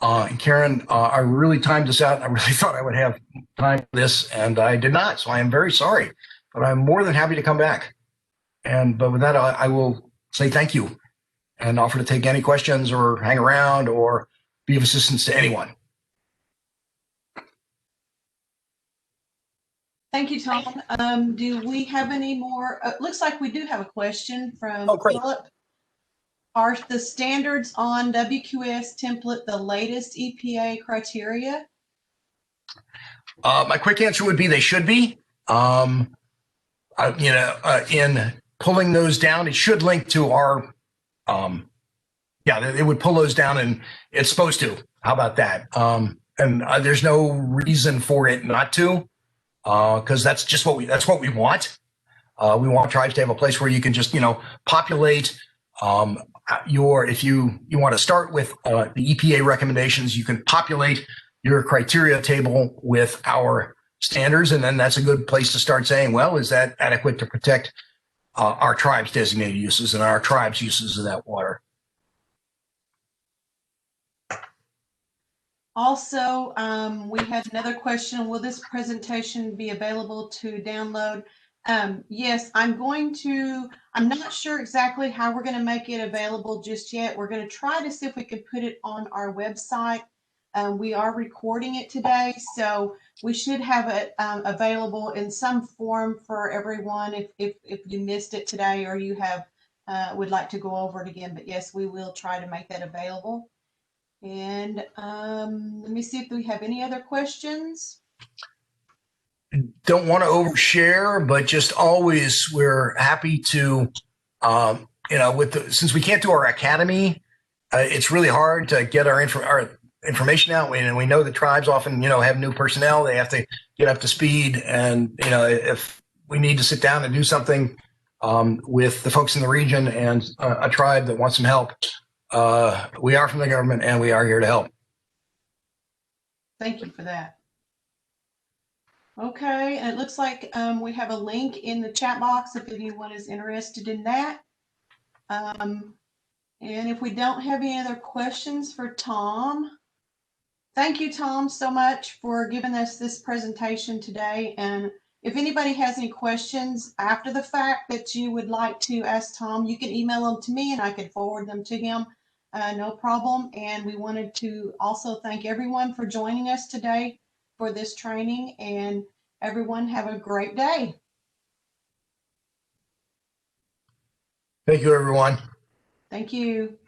and Karen. I really timed this out. I really thought I would have time for this, and I did not. So I am very sorry, but I'm more than happy to come back. But with that, I will say thank you and offer to take any questions or hang around or be of assistance to anyone. Thank you, Tom. Do we have any more? Looks like we do have a question from Philip. Are the standards on WQS template the latest EPA criteria? My quick answer would be they should be. In pulling those down, it should link to our, it would pull those down, and it's supposed to. How about that? And there's no reason for it not to, because that's just what we want. We want tribes to have a place where you can just, populate if you want to start with the EPA recommendations, you can populate your criteria table with our standards, and then that's a good place to start saying, well, is that adequate to protect our tribe's designated uses and our tribe's uses of that water? Also, we had another question. Will this presentation be available to download? Yes, I'm not sure exactly how we're going to make it available just yet. We're going to try to see if we can put it on our website. We are recording it today, so we should have it available in some form for everyone if you missed it today or you would like to go over it again. But yes, we will try to make that available. And let me see if we have any other questions. Don't want to overshare, but just always we're happy to, since we can't do our academy, it's really hard to get our information out. And we know the tribes often, have new personnel. They have to get up to speed. And, if we need to sit down and do something with the folks in the region and a tribe that wants some help, we are from the government and we are here to help. Thank you for that. Okay, and it looks like we have a link in the chat box if anyone is interested in that. And if we don't have any other questions for Tom, thank you, Tom, so much for giving us this presentation today. And if anybody has any questions after the fact that you would like to ask Tom, you can email them to me and I can forward them to him. No problem. And we wanted to also thank everyone for joining us today for this training, and everyone have a great day. Thank you, everyone. Thank you.